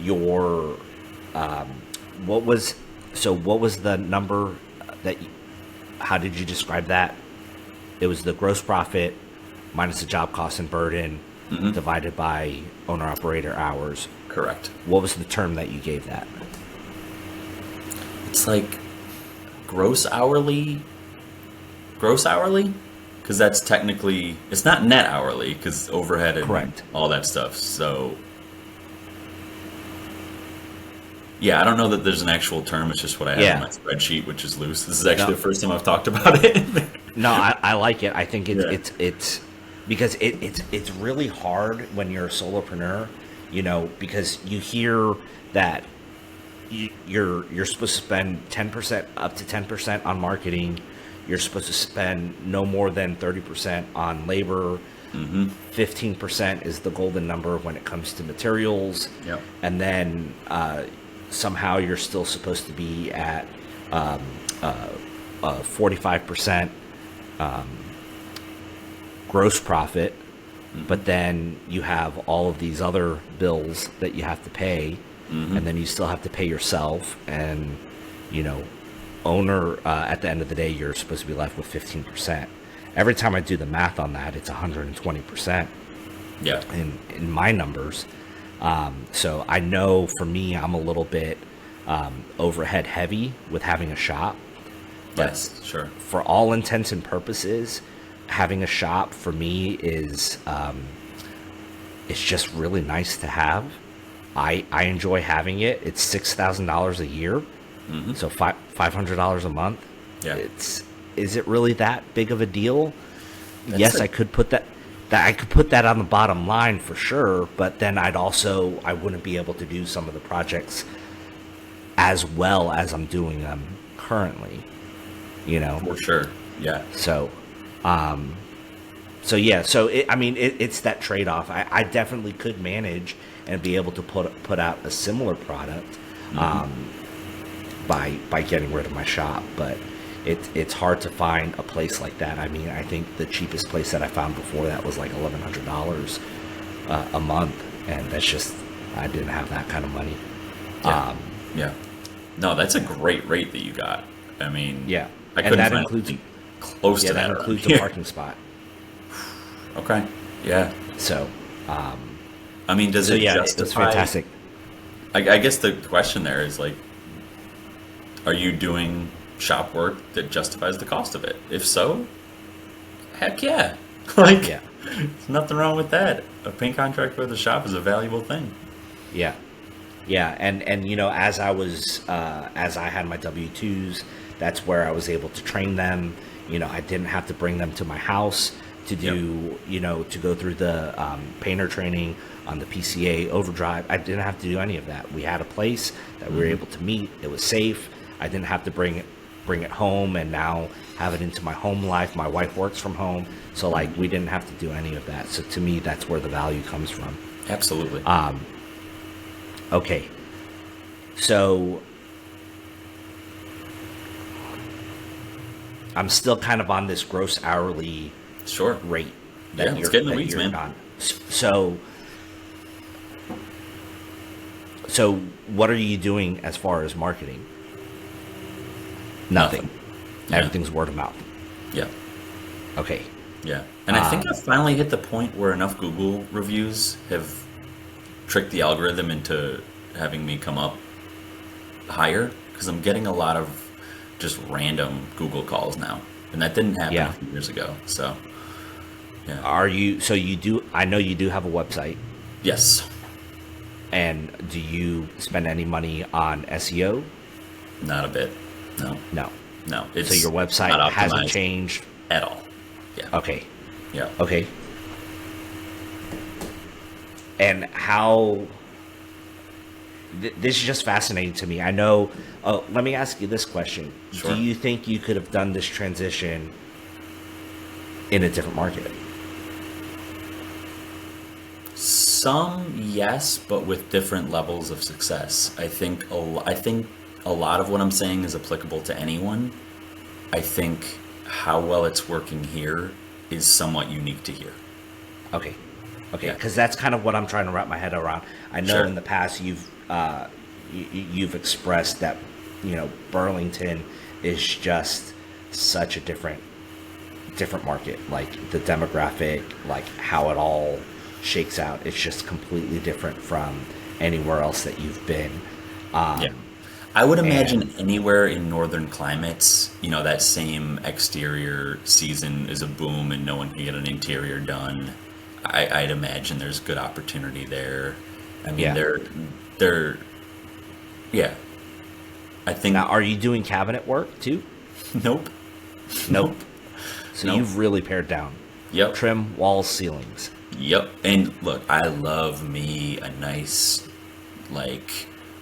Your what was the number that? How did you describe that? It was the gross profit minus the job cost and burden divided by owner operator hours. Correct. What was the term that you gave that? It's like gross hourly, because that's technically, it's not net hourly because overhead and all that stuff. So yeah, I don't know that there's an actual term. It's just what I have in my spreadsheet, which is loose. This is actually the first time I've talked about it. No, I like it. I think it's because it's really hard when you're a solopreneur, because you hear that you're supposed to spend 10% up to 10% on marketing. You're supposed to spend no more than 30% on labor. 15% is the golden number when it comes to materials. Yep. And then somehow you're still supposed to be at 45% gross profit, but then you have all of these other bills that you have to pay, and then you still have to pay yourself, and owner, at the end of the day, you're supposed to be left with 15%. Every time I do the math on that, it's 120%. Yeah. In my numbers. So I know for me, I'm a little bit overhead heavy with having a shop. Yes, sure. For all intents and purposes, having a shop for me is it's just really nice to have. I enjoy having it. It's $6,000 a year, so $500 a month. Yeah. Is it really that big of a deal? That's I could put that I could put that on the bottom line for sure, but then I wouldn't be able to do some of the projects as well as I'm doing them currently. For sure. Yeah. So it's that trade-off. I definitely could manage and be able to put out a similar product by getting rid of my shop, but it's hard to find a place like that. I mean, I think the cheapest place that I found before that was like $1,100 a month, and that's just, I didn't have that kind of money. Yeah. No, that's a great rate that you got. I mean, yeah, I and couldn't that find includes anything close to that. that includes the parking spot. Okay. Yeah. So, I mean, does it justify? It's fantastic. I guess the question there is like, are you doing shop work that justifies the cost of it? If so, heck yeah. There's nothing wrong with that. A paint contract with a shop is a valuable thing. Yeah. Yeah, and as I had my W-2s, that's where I was able to train them. I didn't have to bring them to my house to do, to go through the painter training on the PCA overdrive. I didn't have to do any of that. We had a place that we were able to meet. It was safe. I didn't have to bring it home and now have it into my home life. My wife works from home, so we didn't have to do any of that. So to me, that's where the value comes from. Absolutely. Okay, so I'm still kind of on this gross hourly rate that let's get in the weeds, man. on. So what are you doing as far as marketing? Nothing. Yeah. Everything's word of mouth. Yeah. Okay. Yeah. And I think I've finally hit the point where enough Google reviews have tricked the algorithm into having me come up higher, because I'm getting a lot of just random Google calls now, and that didn't happen a few years ago. So yeah. I know you do have a website. Yes. And do you spend any money on SEO? Not a bit. No. So It's your website not hasn't changed at all. Yeah. Okay. Yeah. Okay. And how? This is just fascinating to me. I know. Let me ask you this question: Sure. Do you think you could have done this transition in a different market? Some, yes, but with different levels of success. I think a lot of what I'm saying is applicable to anyone. I think how well it's working here is somewhat unique to here. Okay, because that's kind of what I'm trying to wrap my head around. I know in the past you've expressed that Burlington is just such a different market. Like the demographic, like how it all shakes out, it's just completely different from anywhere else that you've been. I would imagine anywhere in northern climates, that same exterior season is a boom and no one can get an interior done. I'd imagine there's good opportunity there. I mean, they're I think. Now, are you doing cabinet work too? Nope. So you've really pared down. Yep. Trim walls, ceilings. Yep. And look, I love me a nice,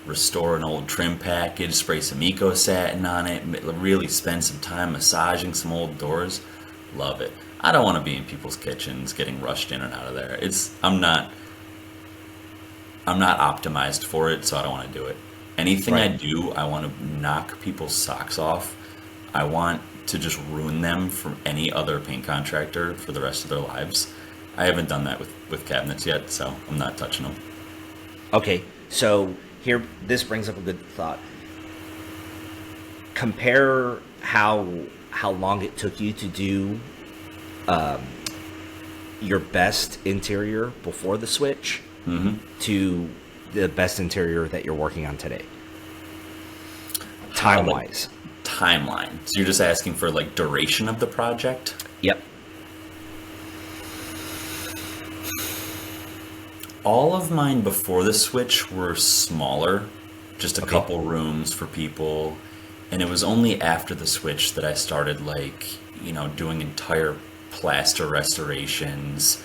restore an old trim package, spray some eco satin on it, really spend some time massaging some old doors. Love it. I don't want to be in people's kitchens getting rushed in and out of there. I'm not optimized for it, so I don't want to do it. Anything I Right. do, I want to knock people's socks off. I want to just ruin them from any other paint contractor for the rest of their lives. I haven't done that with cabinets yet, so I'm not touching them. Okay, so here, this brings up a good thought. Compare how long it took you to do your best interior before the switch to the best interior that you're working on today, time wise. Timeline. So you're just asking for like duration of the project? Yep. All of mine before the switch were smaller, just a Okay. couple rooms for people. And it was only after the switch that I started doing entire plaster restorations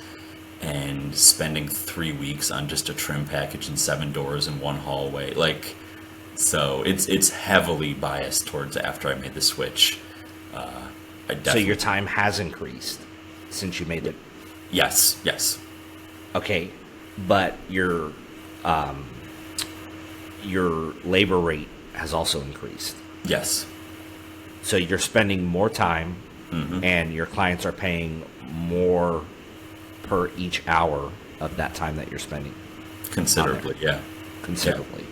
and spending 3 weeks on just a trim package and 7 doors in one hallway. So it's heavily biased towards after I made the switch. I So definitely, your time has increased since you made it. yes. Okay, but your labor rate has also increased. Yes. So you're spending more time, and your clients are paying more per each hour of that time that you're spending. Considerably, yeah. Considerably.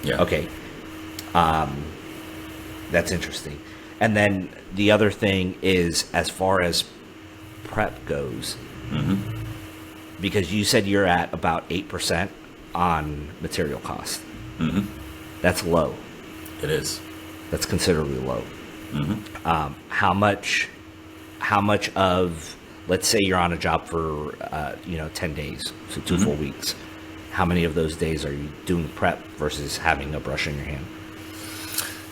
Yeah. Okay. That's interesting. And then the other thing is, as far as prep goes, because you said you're at about 8% on material cost. That's low. It is. That's considerably low. How much of, let's say you're on a job for 10 days, so 2 full weeks, how many of those days are you doing prep versus having a brush in your hand?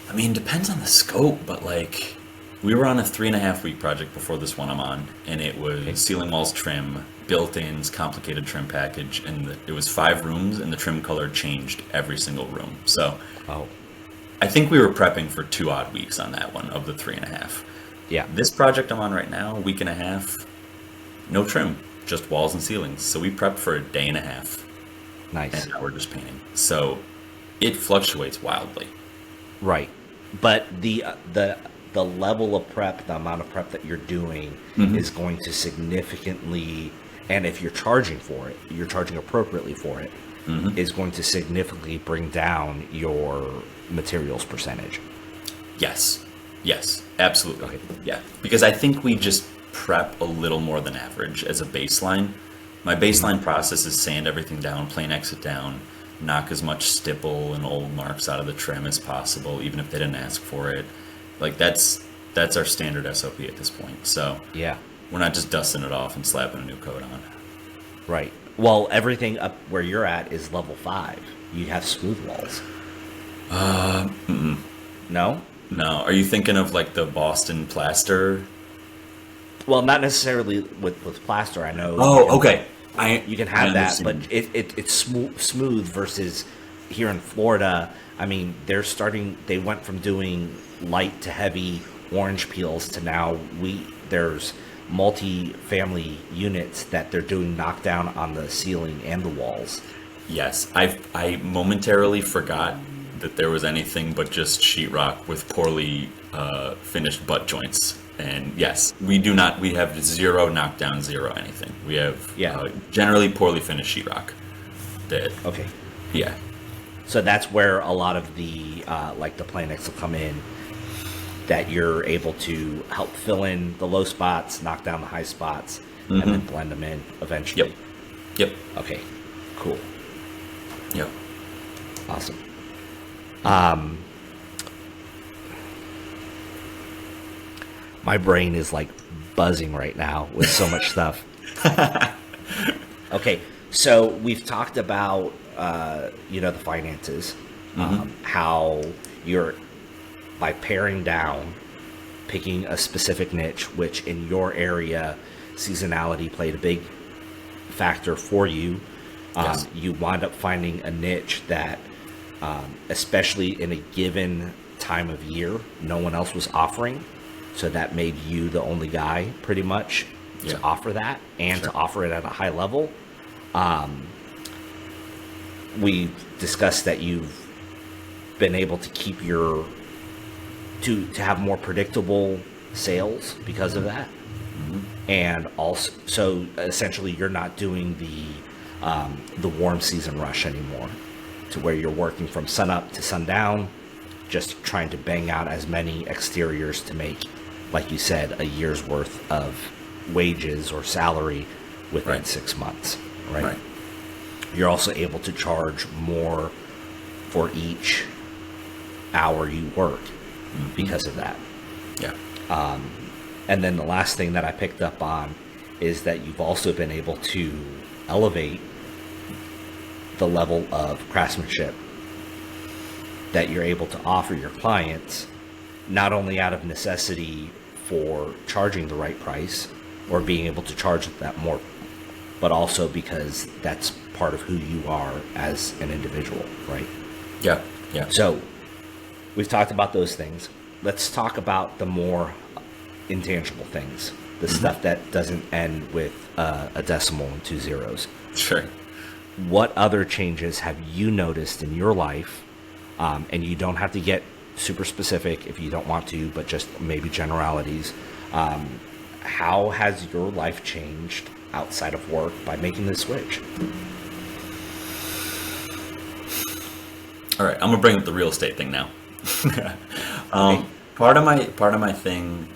I mean, depends on the scope, but we were on a 3.5 week project before this one I'm on, and it was ceiling walls trim, built-ins, complicated trim package, and it was 5 rooms, and the trim color changed every single room. So Oh, I think we were prepping for 2 odd weeks on that one of the 3.5. yeah. This project I'm on right now, 1.5 weeks, no trim, just walls and ceilings. So we prepped for a 1.5 days, Nice. and now we're just painting. So it fluctuates wildly. Right. But the level of prep, the amount of prep that you're doing is going to significantly, and if you're charging for it, you're charging appropriately for it, is going to significantly bring down your materials percentage. Yes, absolutely. Okay. Yeah, because I think we just prep a little more than average as a baseline. My baseline process is sand everything down, plain exit down, knock as much stipple and old marks out of the trim as possible, even if they didn't ask for it. That's our standard SOP at this point. So Yeah. we're not just dusting it off and slapping a new coat on. Right. Well, everything up where you're at is level 5. You have smooth walls. No? No, are you thinking of the Boston plaster? Well, not necessarily with plaster. I know. Oh, okay. You can I have that, but understand. it's smooth versus here in Florida. I mean, they went from doing light to heavy orange peels to now there's multi-family units that they're doing knockdown on the ceiling and the walls. Yes, I momentarily forgot that there was anything but just sheetrock with poorly finished butt joints. And yes, we have 0 knockdown, 0 anything. We have generally poorly finished sheetrock. Okay. Yeah. So that's where a lot of the the Planex will come in, that you're able to help fill in the low spots, knock down the high spots, and then blend them in eventually. Yep. Okay, cool. Yep. Awesome. My brain is buzzing right now with so much stuff. Okay, so we've talked about the finances, how you're, by paring down, picking a specific niche, which in your area seasonality played a big factor for you. Yes. You wind up finding a niche that, especially in a given time of year, no one else was offering. So that made you the only guy pretty much to offer that, and to offer it at a high level. We discussed that you've been able to keep to have more predictable sales because of that. And also, so essentially you're not doing the warm season rush anymore, to where you're working from sun up to sundown, just trying to bang out as many exteriors to make, like you said, a year's worth of wages or salary within 6 months, right? You're also able to charge more for each hour you work because of that. Yeah. And then the last thing that I picked up on is that you've also been able to elevate the level of craftsmanship that you're able to offer your clients, not only out of necessity for charging the right price or being able to charge that more, but also because that's part of who you are as an individual, right? Yeah. Yeah. So we've talked about those things. Let's talk about the more intangible things, the stuff that doesn't end with a decimal and 2 zeros. Sure. What other changes have you noticed in your life? And you don't have to get super specific if you don't want to, but just maybe generalities. How has your life changed outside of work by making this switch? All right, I'm gonna bring up the real estate thing now. Part of my thing,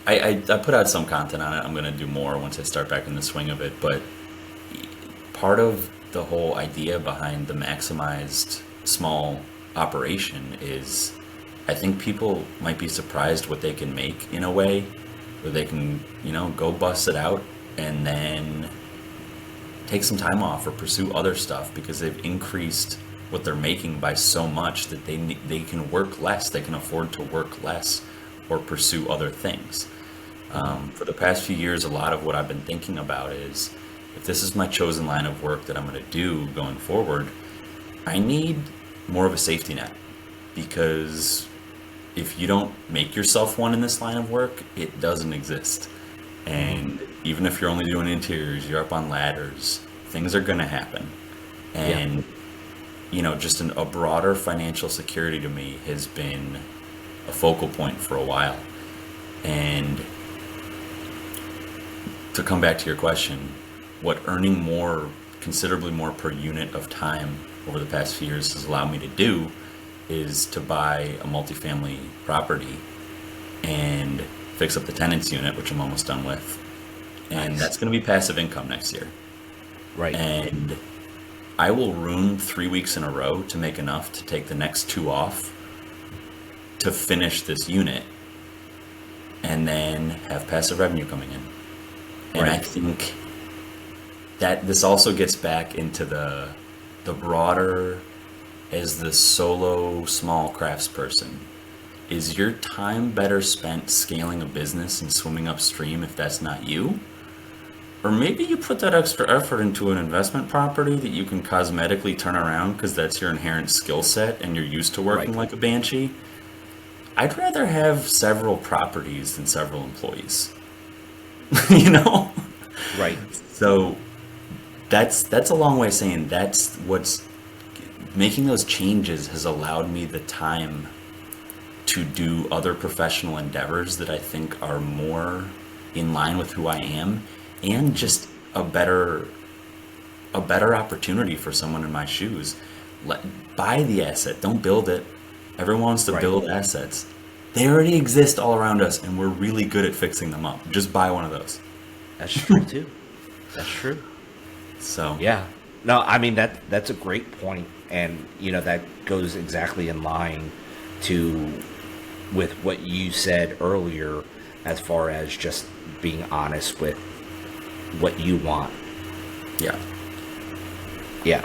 I put out some content on it. I'm gonna do more once I start back in the swing of it. But part of the whole idea behind the maximized small operation is, I think people might be surprised what they can make in a way where they can, go bust it out and then take some time off or pursue other stuff because they've increased what they're making by so much that they can work less, they can afford to work less or pursue other things. For the past few years, a lot of what I've been thinking about is, if this is my chosen line of work that I'm going to do going forward, I need more of a safety net, because if you don't make yourself one in this line of work, it doesn't exist. And even if you're only doing interiors, you're up on ladders, things are going to happen. And, just a broader financial security to me has been a focal point for a while. And to come back to your question, what earning considerably more per unit of time over the past few years has allowed me to do is to buy a multifamily property and fix up the tenants unit, which I'm almost done with. And that's going to be passive income next year. Right. And I will ruin 3 weeks in a row to make enough to take the next 2 off to finish this unit and then have passive revenue coming in. And I think that this also gets back into the broader, as the solo small craftsperson, is your time better spent scaling a business and swimming upstream if that's not you? Or maybe you put that extra effort into an investment property that you can cosmetically turn around because that's your inherent skill set and you're used to working like a banshee. I'd rather have several properties than several employees. Right. So that's a long way of saying that's what's making those changes has allowed me the time to do other professional endeavors that I think are more in line with who I am, and just a better opportunity for someone in my shoes. Buy the asset, don't build it. Everyone wants to build assets. They already exist all around us, and we're really good at fixing them up. Just buy one of those. That's true too. That's true. So yeah, no, I mean that's a great point, and that goes exactly in line with what you said earlier, as far as just being honest with what you want. Yeah.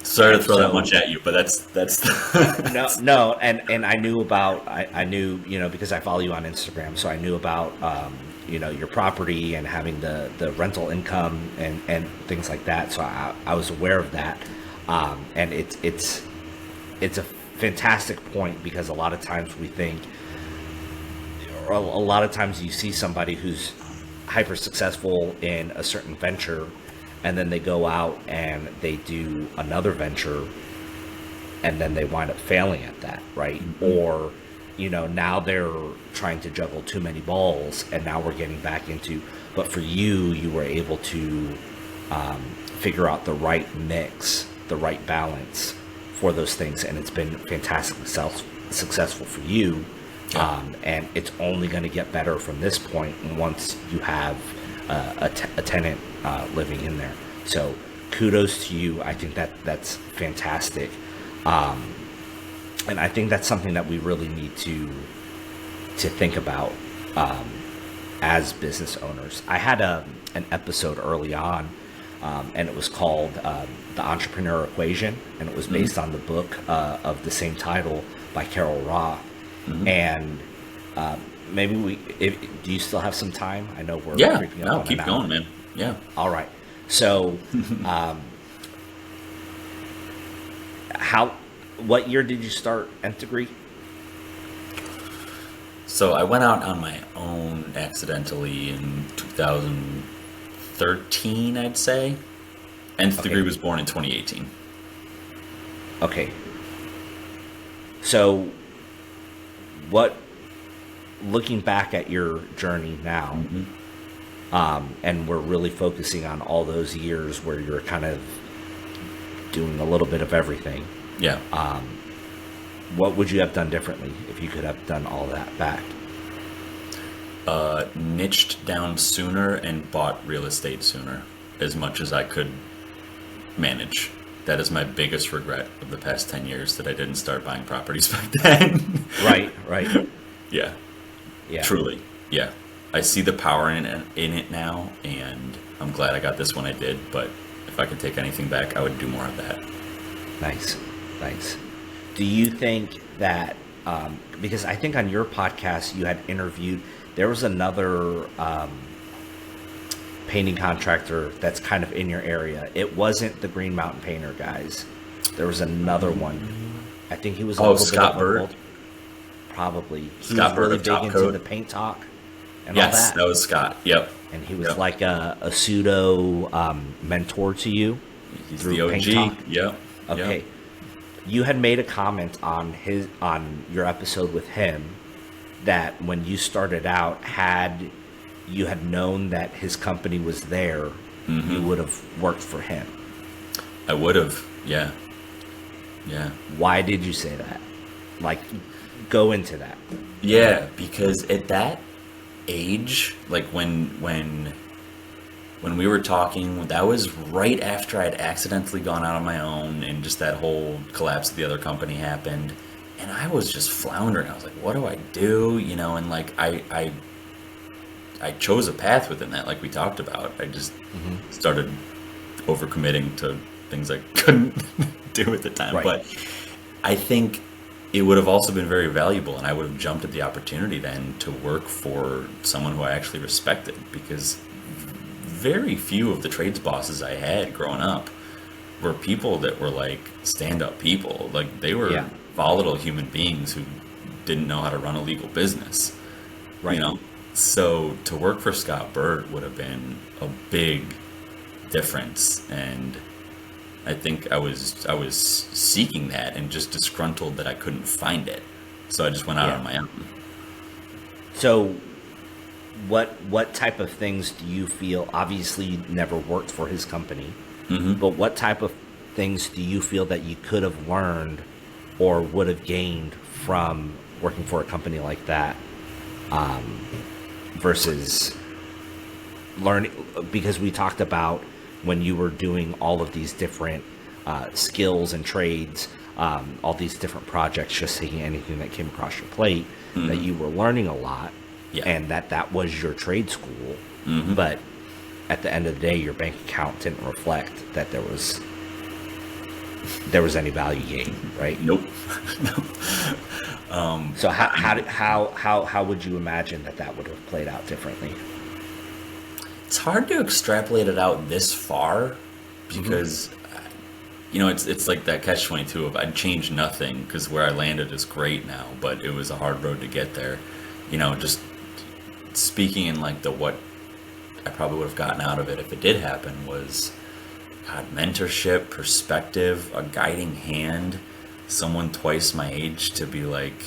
Sorry to throw that much at you, but that's no, and I knew about I knew because I follow you on Instagram, so I knew about your property and having the rental income and things like that. So I was aware of that, and it's a fantastic point, because a lot of times we think, or a lot of times you see somebody who's hyper successful in a certain venture, and then they go out and they do another venture and then they wind up failing at that, right? Or, now they're trying to juggle too many balls, and now we're getting back into. But for you were able to figure out the right mix, the right balance for those things, and it's been fantastically successful for you. And it's only going to get better from this point once you have a tenant living in there. So kudos to you. I think that's fantastic. And I think that's something that we really need to think about as business owners. I had an episode early on, and it was called The Entrepreneur Equation, and it was based on the book of the same title by Carol Roth. And maybe do you still have some time? I know we're creeping up on keep going, man. Yeah. All right. So, what year did you start Nth Degree? So I went out on my own accidentally in 2013, I'd say. Nth Degree was born in 2018. Okay. So, looking back at your journey now, and we're really focusing on all those years where you're kind of doing a little bit of everything. Yeah. What would you have done differently if you could have done all that back? Niched down sooner and bought real estate sooner, as much as I could manage. That is my biggest regret of the past 10 years, that I didn't start buying properties back then. Right. Yeah. Truly. Yeah. I see the power in it now, and I'm glad I got this when I did, but if I could take anything back, I would do more of that. Nice. Do you think that, because I think on your podcast you had interviewed, there was another painting contractor that's kind of in your area. It wasn't the Green Mountain Painter guys. There was another one. I think he was a little Scott bit Bird. Probably. He Scott was really Bird, big Top into Coat. the paint talk and all Yes, that was Scott. Yep. And he was like a pseudo mentor to you. He's through the Paint OG. Talk? Yep. Okay. Yep. You had made a comment on your episode with him that when you started out, had you had known that his company was there, you would have worked for him. I would have. Yeah. Why did you say that? Like, go into that. Yeah, because at that age, like when we were talking, that was right after I'd accidentally gone out on my own, and just that whole collapse of the other company happened, and I was just floundering. I was like, what do I do? And like I chose a path within that, like we talked about. I just started overcommitting to things I couldn't do at the time. Right. But I think it would have also been very valuable, and I would have jumped at the opportunity then to work for someone who I actually respected, because very few of the trades bosses I had growing up were people that were like stand-up people. Like, they were volatile human beings who didn't know how to run a legal business. Right. So to work for Scott Bird would have been a big difference, and I think I was seeking that and just disgruntled that I couldn't find it. So I just went out on my own. So what type of things do you feel, obviously you never worked for his company, but what type of things do you feel that you could have learned or would have gained from working for a company like that, versus learning? Because we talked about when you were doing all of these different skills and trades, all these different projects, just taking anything that came across your plate, that you were learning a lot, and that was your trade school. But at the end of the day, your bank account didn't reflect that there was any value gain, right? Nope. So how would you imagine that would have played out differently? It's hard to extrapolate it out this far, because it's like that catch-22 of I'd change nothing because where I landed is great now, but it was a hard road to get there. Just speaking in like what I probably would have gotten out of it if it did happen was mentorship, perspective, a guiding hand, someone twice my age to be like,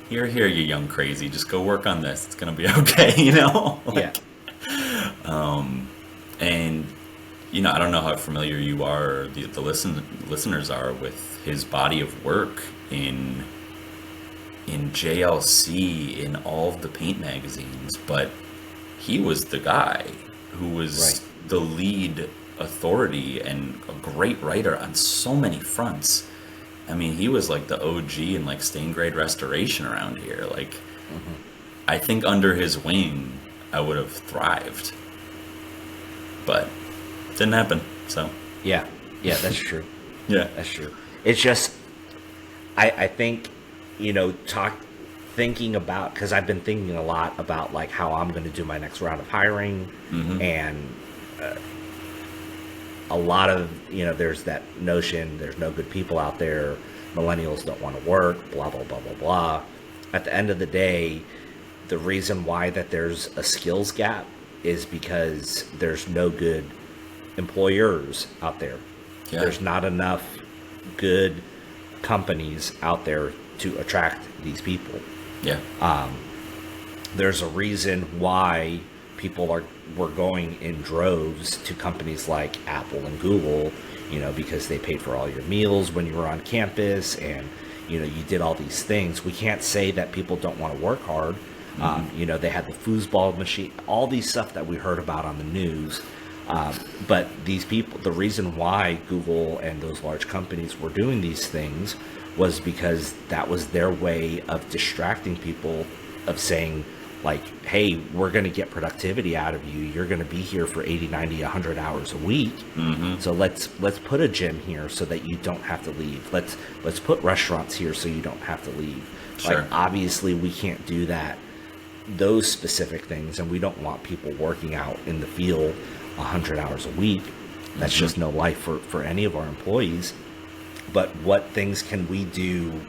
here, you young crazy, just go work on this. It's gonna be okay, you know? Yeah. And I don't know how familiar you are, or the listeners are, with his body of work in JLC, in all of the paint magazines, but he was the guy who was the lead authority and a great writer on so many fronts. I mean, he was like the OG in like stain grade restoration around here. Like, I think under his wing, I would have thrived, but didn't happen. So Yeah, that's true. yeah, That's true. It's just, I think, thinking about, because I've been thinking a lot about like how I'm going to do my next round of hiring, and a lot of, there's that notion, there's no good people out there, millennials don't want to work, blah, blah, blah, blah, blah. At the end of the day, the reason why that there's a skills gap is because there's no good employers out there. Yeah. There's not enough good companies out there to attract these people. yeah, There's a reason why people were going in droves to companies like Apple and Google, because they paid for all your meals when you were on campus, and you did all these things. We can't say that people don't want to work hard. They had the foosball machine, all these stuff that we heard about on the news. But these people, the reason why Google and those large companies were doing these things was because that was their way of distracting people, of saying like, hey, we're going to get productivity out of you. You're going to be here for 80, 90, 100 hours a week. So let's put a gym here so that you don't have to leave. Let's put restaurants here so you don't have to leave. Sure. Like, obviously we can't do that, those specific things, and we don't want people working out in the field 100 hours a week. That's just no life for any of our employees. But what things can we do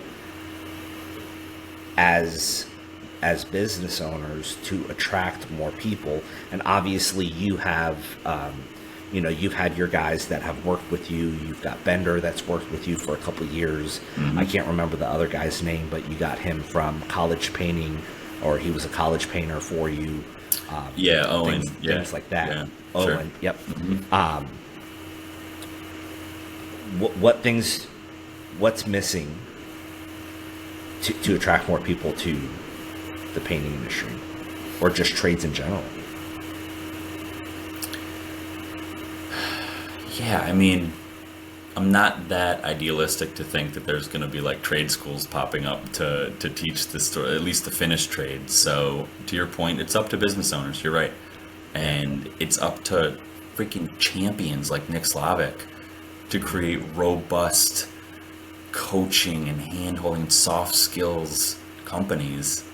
as business owners to attract more people? And obviously you have, you've had your guys that have worked with you. You've got Bender that's worked with you for a couple of years. I can't remember the other guy's name, but you got him from college painting, or he was a college painter for you. Owen. Things like that. Yeah, Owen, sure. yep. What's missing to attract more people to the painting industry, or just trades in general? Yeah, I mean, I'm not that idealistic to think that there's going to be like trade schools popping up to teach this, at least the finished trades. So to your point, it's up to business owners. You're right. And it's up to freaking champions like Nick Slavic to create robust coaching and hand-holding soft skills companies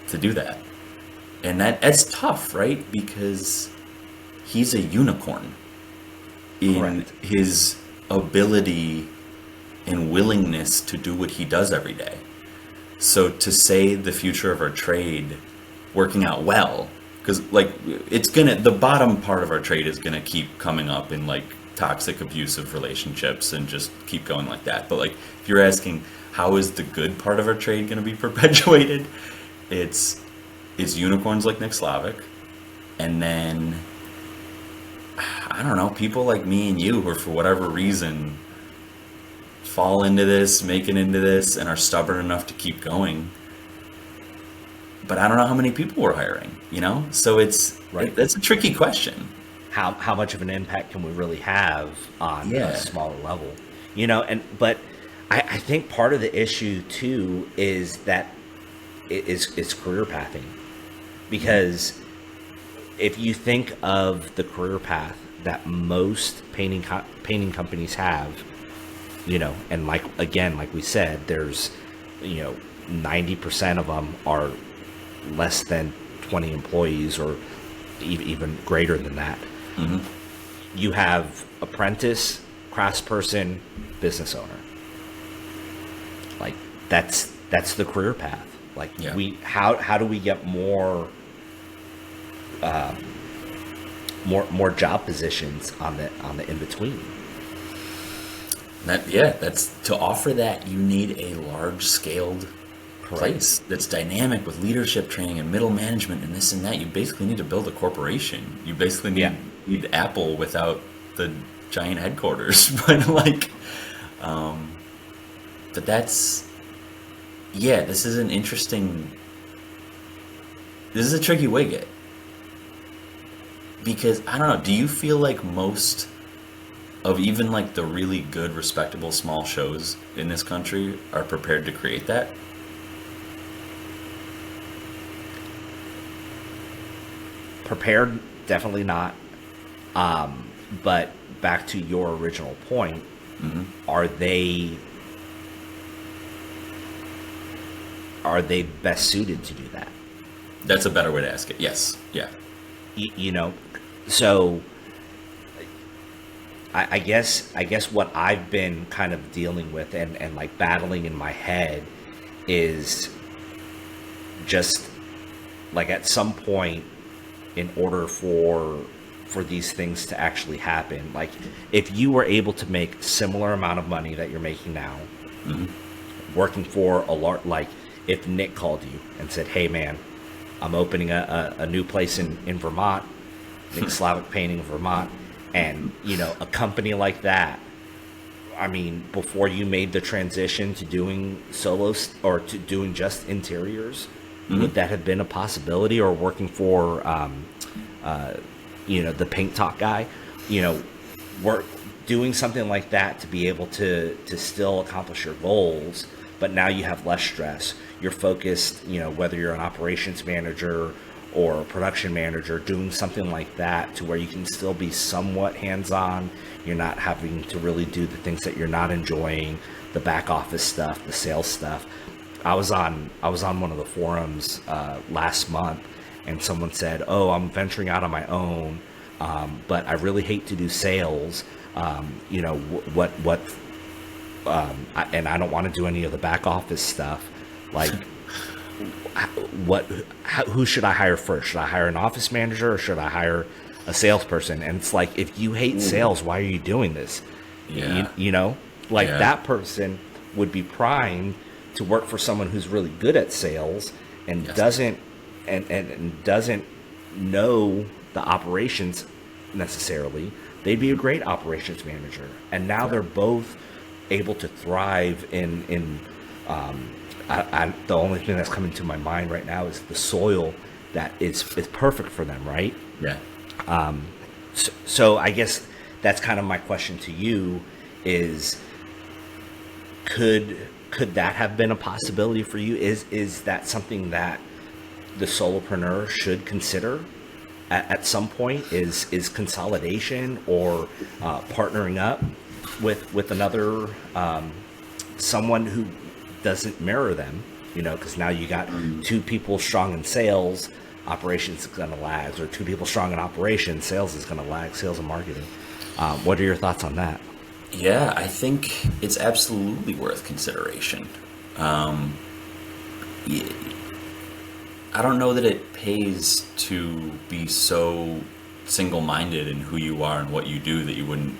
to do that. And that's tough, right? Because he's a unicorn in Correct. his ability and willingness to do what he does every day. So to say the future of our trade working out well, because like the bottom part of our trade is gonna keep coming up in like toxic, abusive relationships and just keep going like that. But like, if you're asking how is the good part of our trade going to be perpetuated, it's unicorns like Nick Slavic, and then I don't know, people like me and you who, for whatever reason, fall into this, make it into this, and are stubborn enough to keep going. But I don't know how many people we're hiring, So that's a tricky question. How much of an impact can we really have on Yeah. a smaller level? But I think part of the issue too is that it's career pathing, because if you think of the career path that most painting companies have, and like we said, there's 90% of them are less than 20 employees, or even greater than that. You have apprentice, craftsperson, business owner. Like that's the career path. Like how do we get more job positions on the in between? That's to offer that you need a large scaled place that's dynamic with leadership training and middle management and this and that. You basically need to build a corporation. You basically need Apple without the giant headquarters. But like, but that's, this is an interesting, this is a tricky wicket. Because, I don't know, do you feel like most of even like the really good, respectable small shows in this country are prepared to create that? Prepared, definitely not. But back to your original point, are they best suited to do that? That's a better way to ask it. Yes. Yeah. You know, so I guess what I've been kind of dealing with and like battling in my head is just like at some point, in order for these things to actually happen, like if you were able to make similar amount of money that you're making now, working for a large, like if Nick called you and said, hey man, I'm opening a new place in Vermont, Nick Slavic Painting, Vermont, and a company like that, I mean, before you made the transition to doing solos or to doing just interiors, would that have been a possibility? Or working for the Paint Talk guy, work doing something like that to be able to still accomplish your goals, but now you have less stress. You're focused, whether you're an operations manager or a production manager, doing something like that to where you can still be somewhat hands-on. You're not having to really do the things that you're not enjoying, the back office stuff, the sales stuff. I was on one of the forums last month, and someone said, "Oh, I'm venturing out on my own, but I really hate to do sales. And I don't want to do any of the back office stuff. Like, who should I hire first? Should I hire an office manager or should I hire a salesperson?" And it's like, if you hate sales, why are you doing this? That person would be primed to work for someone who's really good at sales and doesn't know the operations necessarily. They'd be a great operations manager, and now they're both able to thrive in the only thing that's coming to my mind right now is the soil that is perfect for them, right? So I guess that's kind of my question to you is, could that have been a possibility for you? Is that something that the solopreneur should consider at some point? Is consolidation or partnering up with another someone who doesn't mirror them, because now you got two people strong in sales, operations is going to lag, or two people strong in operations, sales is going to lag, sales and marketing. What are your thoughts on that? Yeah, I think it's absolutely worth consideration. I don't know that it pays to be so single-minded in who you are and what you do that you wouldn't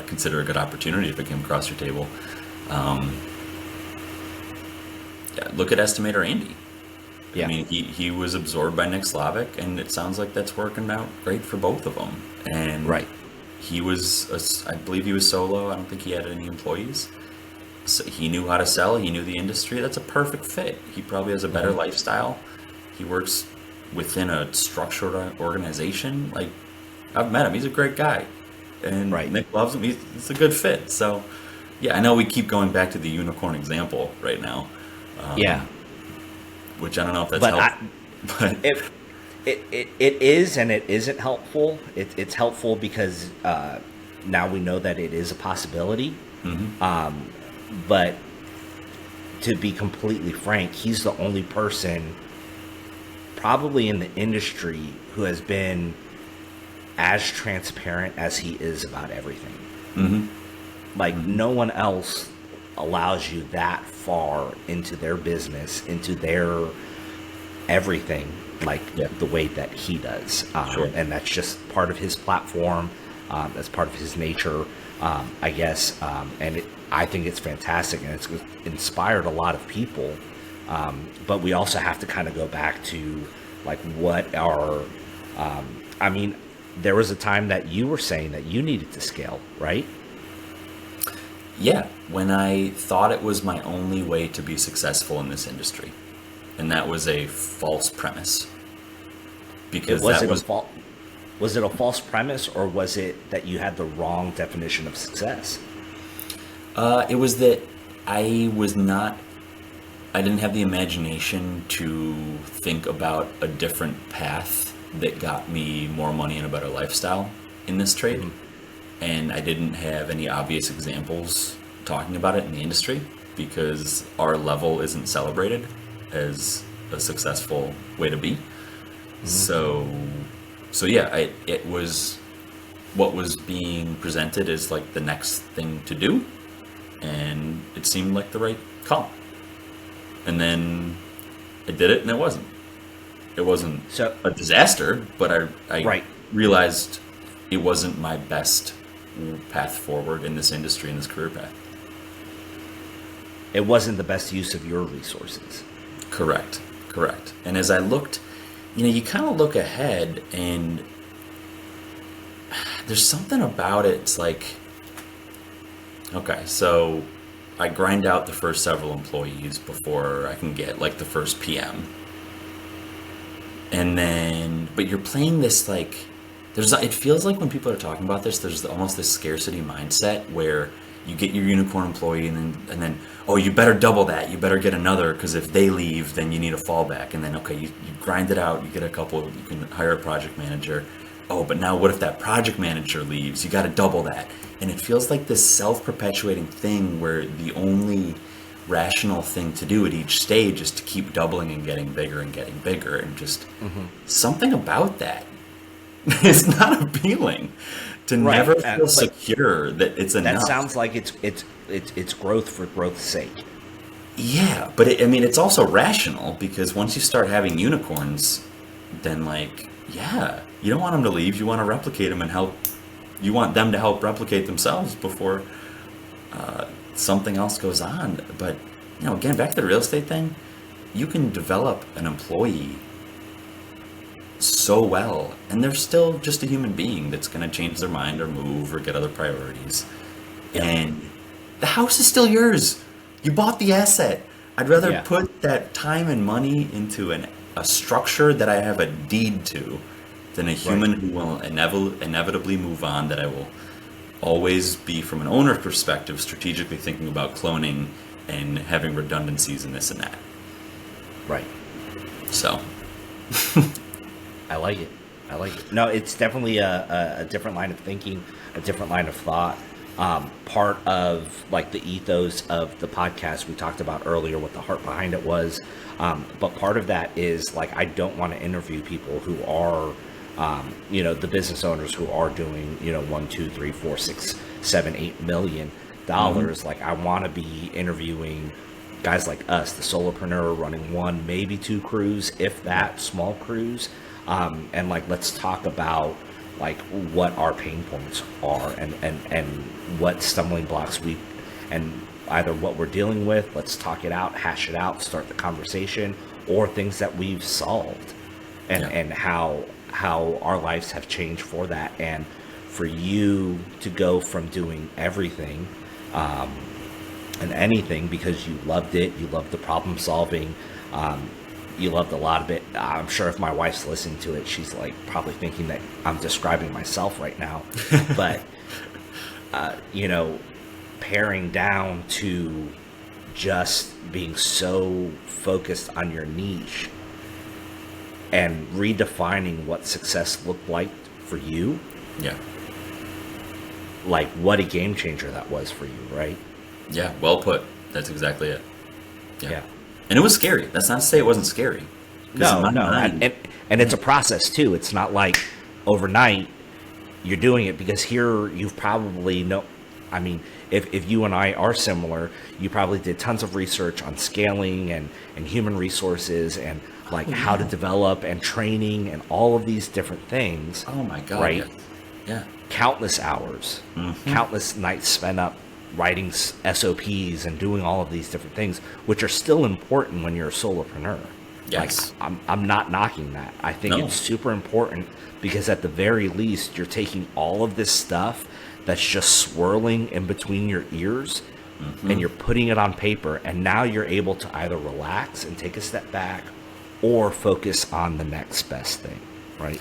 consider a good opportunity if it came across your table. Look at Estimator Andy. I mean, he was absorbed by Nick Slavic, and it sounds like that's working out great for both of them. And he was, I believe he was solo. I don't think he had any employees. So he knew how to sell. He knew the industry. That's a perfect fit. He probably has a better lifestyle. He works within a structured organization. Like, I've met him. He's a great guy. And Nick loves him. It's a good fit. So, I know we keep going back to the unicorn example right now. Which I don't know if that's helpful. But it is and it isn't helpful. It's helpful because now we know that it is a possibility. But to be completely frank, he's the only person probably in the industry who has been as transparent as he is about everything. Like, no one else allows you that far into their business, into their everything, like the way that he does. And that's just part of his platform. That's part of his nature. I guess, I think it's fantastic, and it's inspired a lot of people. But we also have to kind of go back to like what our, I mean, there was a time that you were saying that you needed to scale, right? Yeah, when I thought it was my only way to be successful in this industry. And that was a false premise. Because Was it a false premise, or was it that you had the wrong definition of success? It was that I didn't have the imagination to think about a different path that got me more money and a better lifestyle in this trade. Mm-hmm. And I didn't have any obvious examples talking about it in the industry because our level isn't celebrated as a successful way to be. Mm-hmm. So yeah, it was what was being presented as like the next thing to do, and it seemed like the right call. And then I did it, and it wasn't. It wasn't a disaster, but I realized it wasn't my best path forward in this industry, in this career path. It wasn't the best use of your resources. Correct. And as I looked, you kind of look ahead, and there's something about it. It's like, okay, so I grind out the first several employees before I can get like the first PM. And then, but you're playing this like, it feels like when people are talking about this, there's almost this scarcity mindset where you get your unicorn employee and then oh, you better double that, you better get another, because if they leave, then you need a fallback. And then, okay, you grind it out, you get a couple, you can hire a project manager. Oh, but now what if that project manager leaves? You got to double that. And it feels like this self-perpetuating thing where the only rational thing to do at each stage is to keep doubling and getting bigger, and just something about that is not appealing. To never feel secure that it's enough. That sounds like it's growth for growth's sake. Yeah, but it's also rational, because once you start having unicorns, then you don't want them to leave. You want to replicate them and help. You want them to help replicate themselves before something else goes on. But again, back to the real estate thing, you can develop an employee so well, and they're still just a human being that's going to change their mind or move or get other priorities. And the house is still yours. You bought the asset. I'd rather put that time and money into a structure that I have a deed to than a human who will inevitably move on, that I will always be, from an owner perspective, strategically thinking about cloning and having redundancies in this and that. Right. So... I like it. No, it's definitely a different line of thinking, a different line of thought. Part of like the ethos of the podcast we talked about earlier, what the heart behind it was. But part of that is like, I don't want to interview people who are, the business owners who are doing, $1, $2, $3, $4, $6, $7, $8 million. Like, I want to be interviewing guys like us, the solopreneur running one, maybe two crews, if that, small crews. And like, let's talk about like what our pain points are and what stumbling blocks and either what we're dealing with. Let's talk it out, hash it out, start the conversation, or things that we've solved and how our lives have changed for that. And for you to go from doing everything, and anything, because you loved it, you loved the problem solving, you loved a lot of it. I'm sure if my wife's listening to it, she's like probably thinking that I'm describing myself right now. But, paring down to just being so focused on your niche and redefining what success looked like for you. Yeah. Like, what a game changer that was for you, right? Yeah, well put. That's exactly it. Yeah. And it was scary. That's not to say it wasn't scary. No. And it's a process too. It's not like overnight you're doing it, because here you've probably if you and I are similar, you probably did tons of research on scaling and human resources and like how to develop and training and all of these different things. Oh my God. Right. Yes. Yeah. Countless hours, countless nights spent up writing SOPs and doing all of these different things, which are still important when you're a solopreneur. Yes. Like, I'm not knocking that. I think it's super important because at the very least, you're taking all of this stuff that's just swirling in between your ears and you're putting it on paper. And now you're able to either relax and take a step back or focus on the next best thing, right?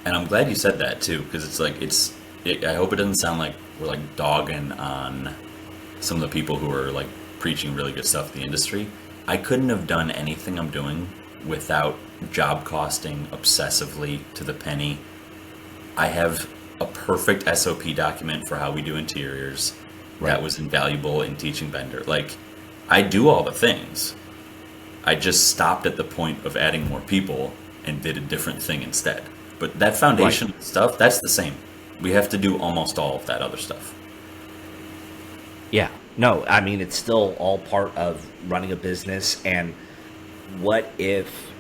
And I'm glad you said that too, because it's like, I hope it doesn't sound like we're like dogging on some of the people who are like preaching really good stuff in the industry. I couldn't have done anything I'm doing without job costing obsessively to the penny. I have a perfect SOP document for how we do interiors that was invaluable in teaching Bender. Like, I do all the things. I just stopped at the point of adding more people and did a different thing instead. But that foundation stuff, that's the same. We have to do almost all of that other stuff. Yeah. No, I mean, it's still all part of running a business. And what if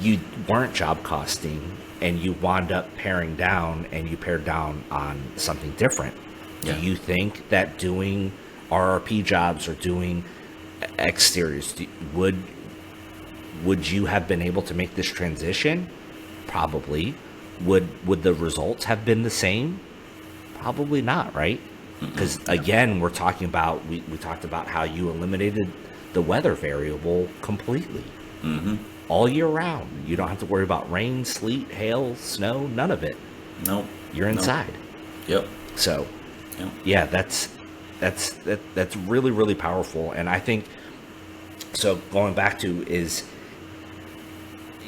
you weren't job costing and you wound up paring down and you pared down on something different? Yeah. Do you think that doing RRP jobs or doing exteriors, would you have been able to make this transition? Probably. Would the results have been the same? Probably not, right? Because again, we're talking about, we talked about how you eliminated the weather variable completely. All year round. You don't have to worry about rain, sleet, hail, snow, none of it. Nope. You're inside. Yep. So, yeah, that's really, really powerful. And I think, so going back to is,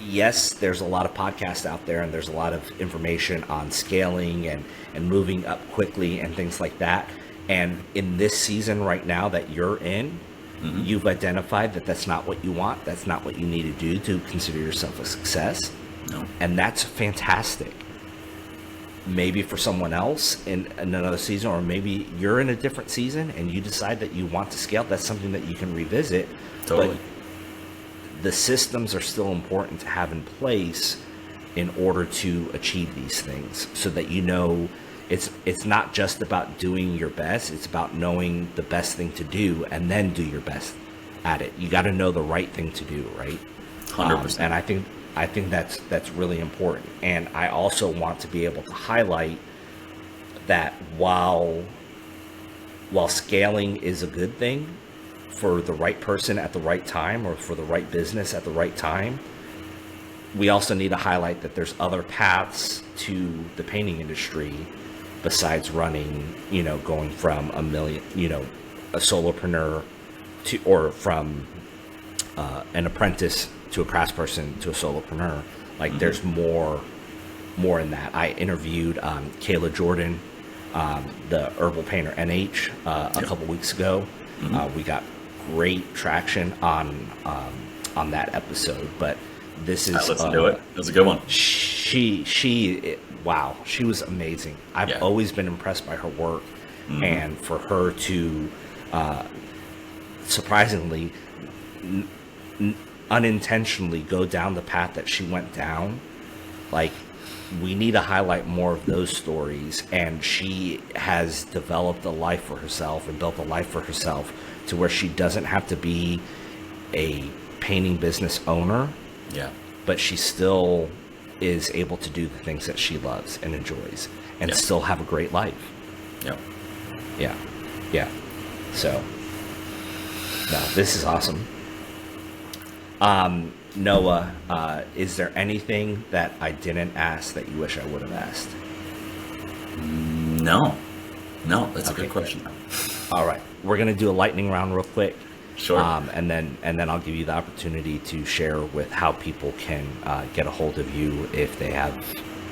yes, there's a lot of podcasts out there and there's a lot of information on scaling and moving up quickly and things like that. And in this season right now that you're in, you've identified that that's not what you want. That's not what you need to do to consider yourself a success. No. And that's fantastic. Maybe for someone else in another season, or maybe you're in a different season and you decide that you want to scale. That's something that you can revisit. Totally. But the systems are still important to have in place in order to achieve these things, so that you know it's not just about doing your best, it's about knowing the best thing to do and then do your best at it. You got to know the right thing to do, right? 100%. And I think that's really important. And I also want to be able to highlight that while scaling is a good thing for the right person at the right time, or for the right business at the right time, we also need to highlight that there's other paths to the painting industry besides running, going from a solopreneur to, or from an apprentice to a craftsperson to a solopreneur. Like, there's more in that. I interviewed Kayla Jordan, the herbal painter NH, a couple weeks ago. We got great traction on that episode, but this is let's do it. That was a good one. Wow, she was amazing. I've always been impressed by her work, and for her to surprisingly unintentionally go down the path that she went down, like, we need to highlight more of those stories. And she has developed a life for herself and built a life for herself to where she doesn't have to be a painting business owner, but she still is able to do the things that she loves and enjoys and still have a great life. Yeah. So, no, this is awesome. Noah, is there anything that I didn't ask that you wish I would have asked? No, that's a good question. All right, we're gonna do a lightning round real quick. Sure. And then I'll give you the opportunity to share with how people can get a hold of you if they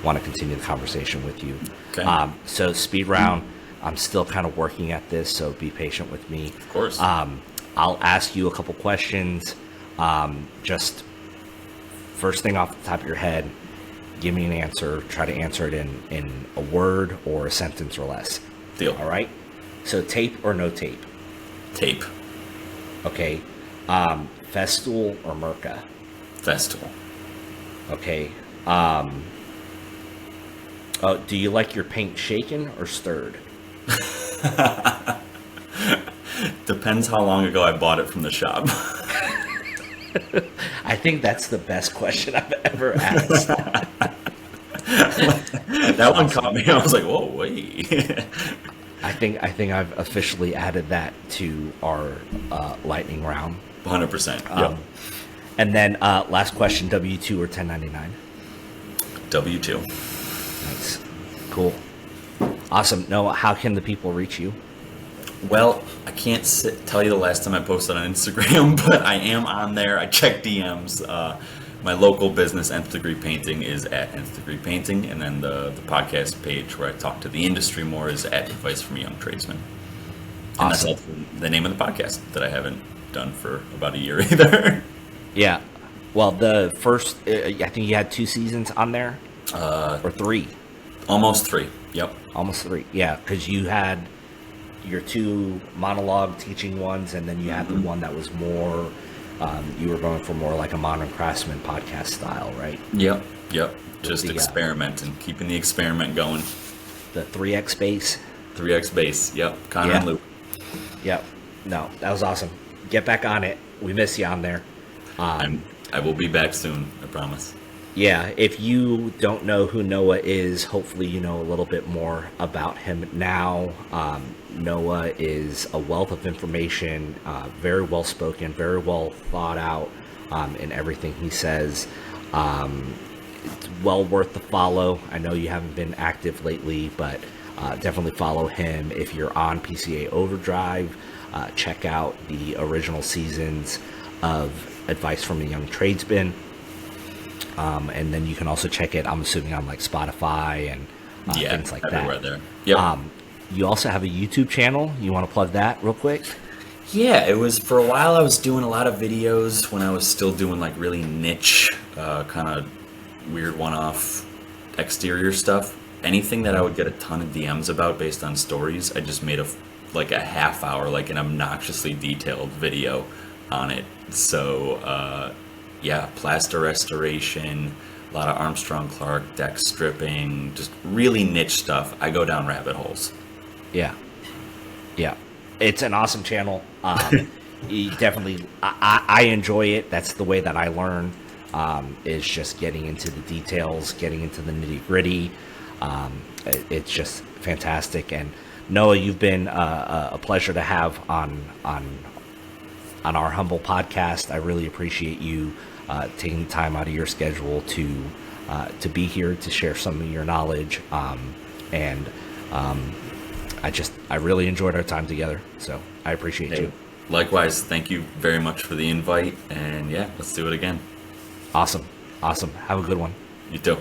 want to continue the conversation with you. Okay. So speed round. I'm still kind of working at this, so be patient with me. Of course. I'll ask you a couple questions. Just first thing off the top of your head, give me an answer. Try to answer it in a word or a sentence or less. Deal. All right. So tape or no tape? Tape. Okay. Festool or Merca? Festool. Okay. Do you like your paint shaken or stirred? Depends how long ago I bought it from the shop. I think that's the best question I've ever asked. That one caught me. I was like, whoa, wait. I think I've officially added that to our lightning round. 100%. Yep. And then last question: W-2 or 1099? W-2. Nice, cool, awesome. Noah, how can the people reach you? Well, I can't tell you the last time I posted on Instagram, but I am on there. I check DMs. My local business, Nth Degree Painting, is at Nth Degree Painting, and then the podcast page where I talk to the industry more is at Advice from a Young Tradesman. And Awesome. that's also the name of the podcast that I haven't done for about a year either. Yeah. Well, the first, I think you had 2 seasons on there, or 3. Almost 3. Yep. Almost 3. Yeah, because you had your 2 monologue teaching ones, and then you had the one that was more. You were going for more like a modern craftsman podcast style, right? Yep. Just experimenting, keeping the experiment going. The 3X base. 3X base. Yep. Connor and Luke. Yep. No, that was awesome. Get back on it. We miss you on there. I will be back soon. I promise. Yeah, if you don't know who Noah is, hopefully you know a little bit more about him now. Noah is a wealth of information, very well spoken, very well thought out in everything he says. It's well worth the follow. I know you haven't been active lately, but definitely follow him. If you're on PCA Overdrive, check out the original seasons of Advice from a Young Tradesman. And then you can also check it, I'm assuming, on like Spotify and things like everywhere that. There. Yep. You also have a YouTube channel. You want to plug that real quick? Yeah, it was for a while. I was doing a lot of videos when I was still doing like really niche, kind of weird one-off exterior stuff. Anything that I would get a ton of DMs about based on stories, I just made a half hour, like an obnoxiously detailed video on it. So, plaster restoration, a lot of Armstrong Clark, deck stripping, just really niche stuff. I go down rabbit holes. Yeah. It's an awesome channel. You definitely, I enjoy it. That's the way that I learn, is just getting into the details, getting into the nitty gritty. It's just fantastic. And Noah, you've been a pleasure to have on our humble podcast. I really appreciate you taking the time out of your schedule to be here to share some of your knowledge. I really enjoyed our time together. So I appreciate you. Likewise. Thank you very much for the invite. And yeah, let's do it again. Awesome. Have a good one. You too.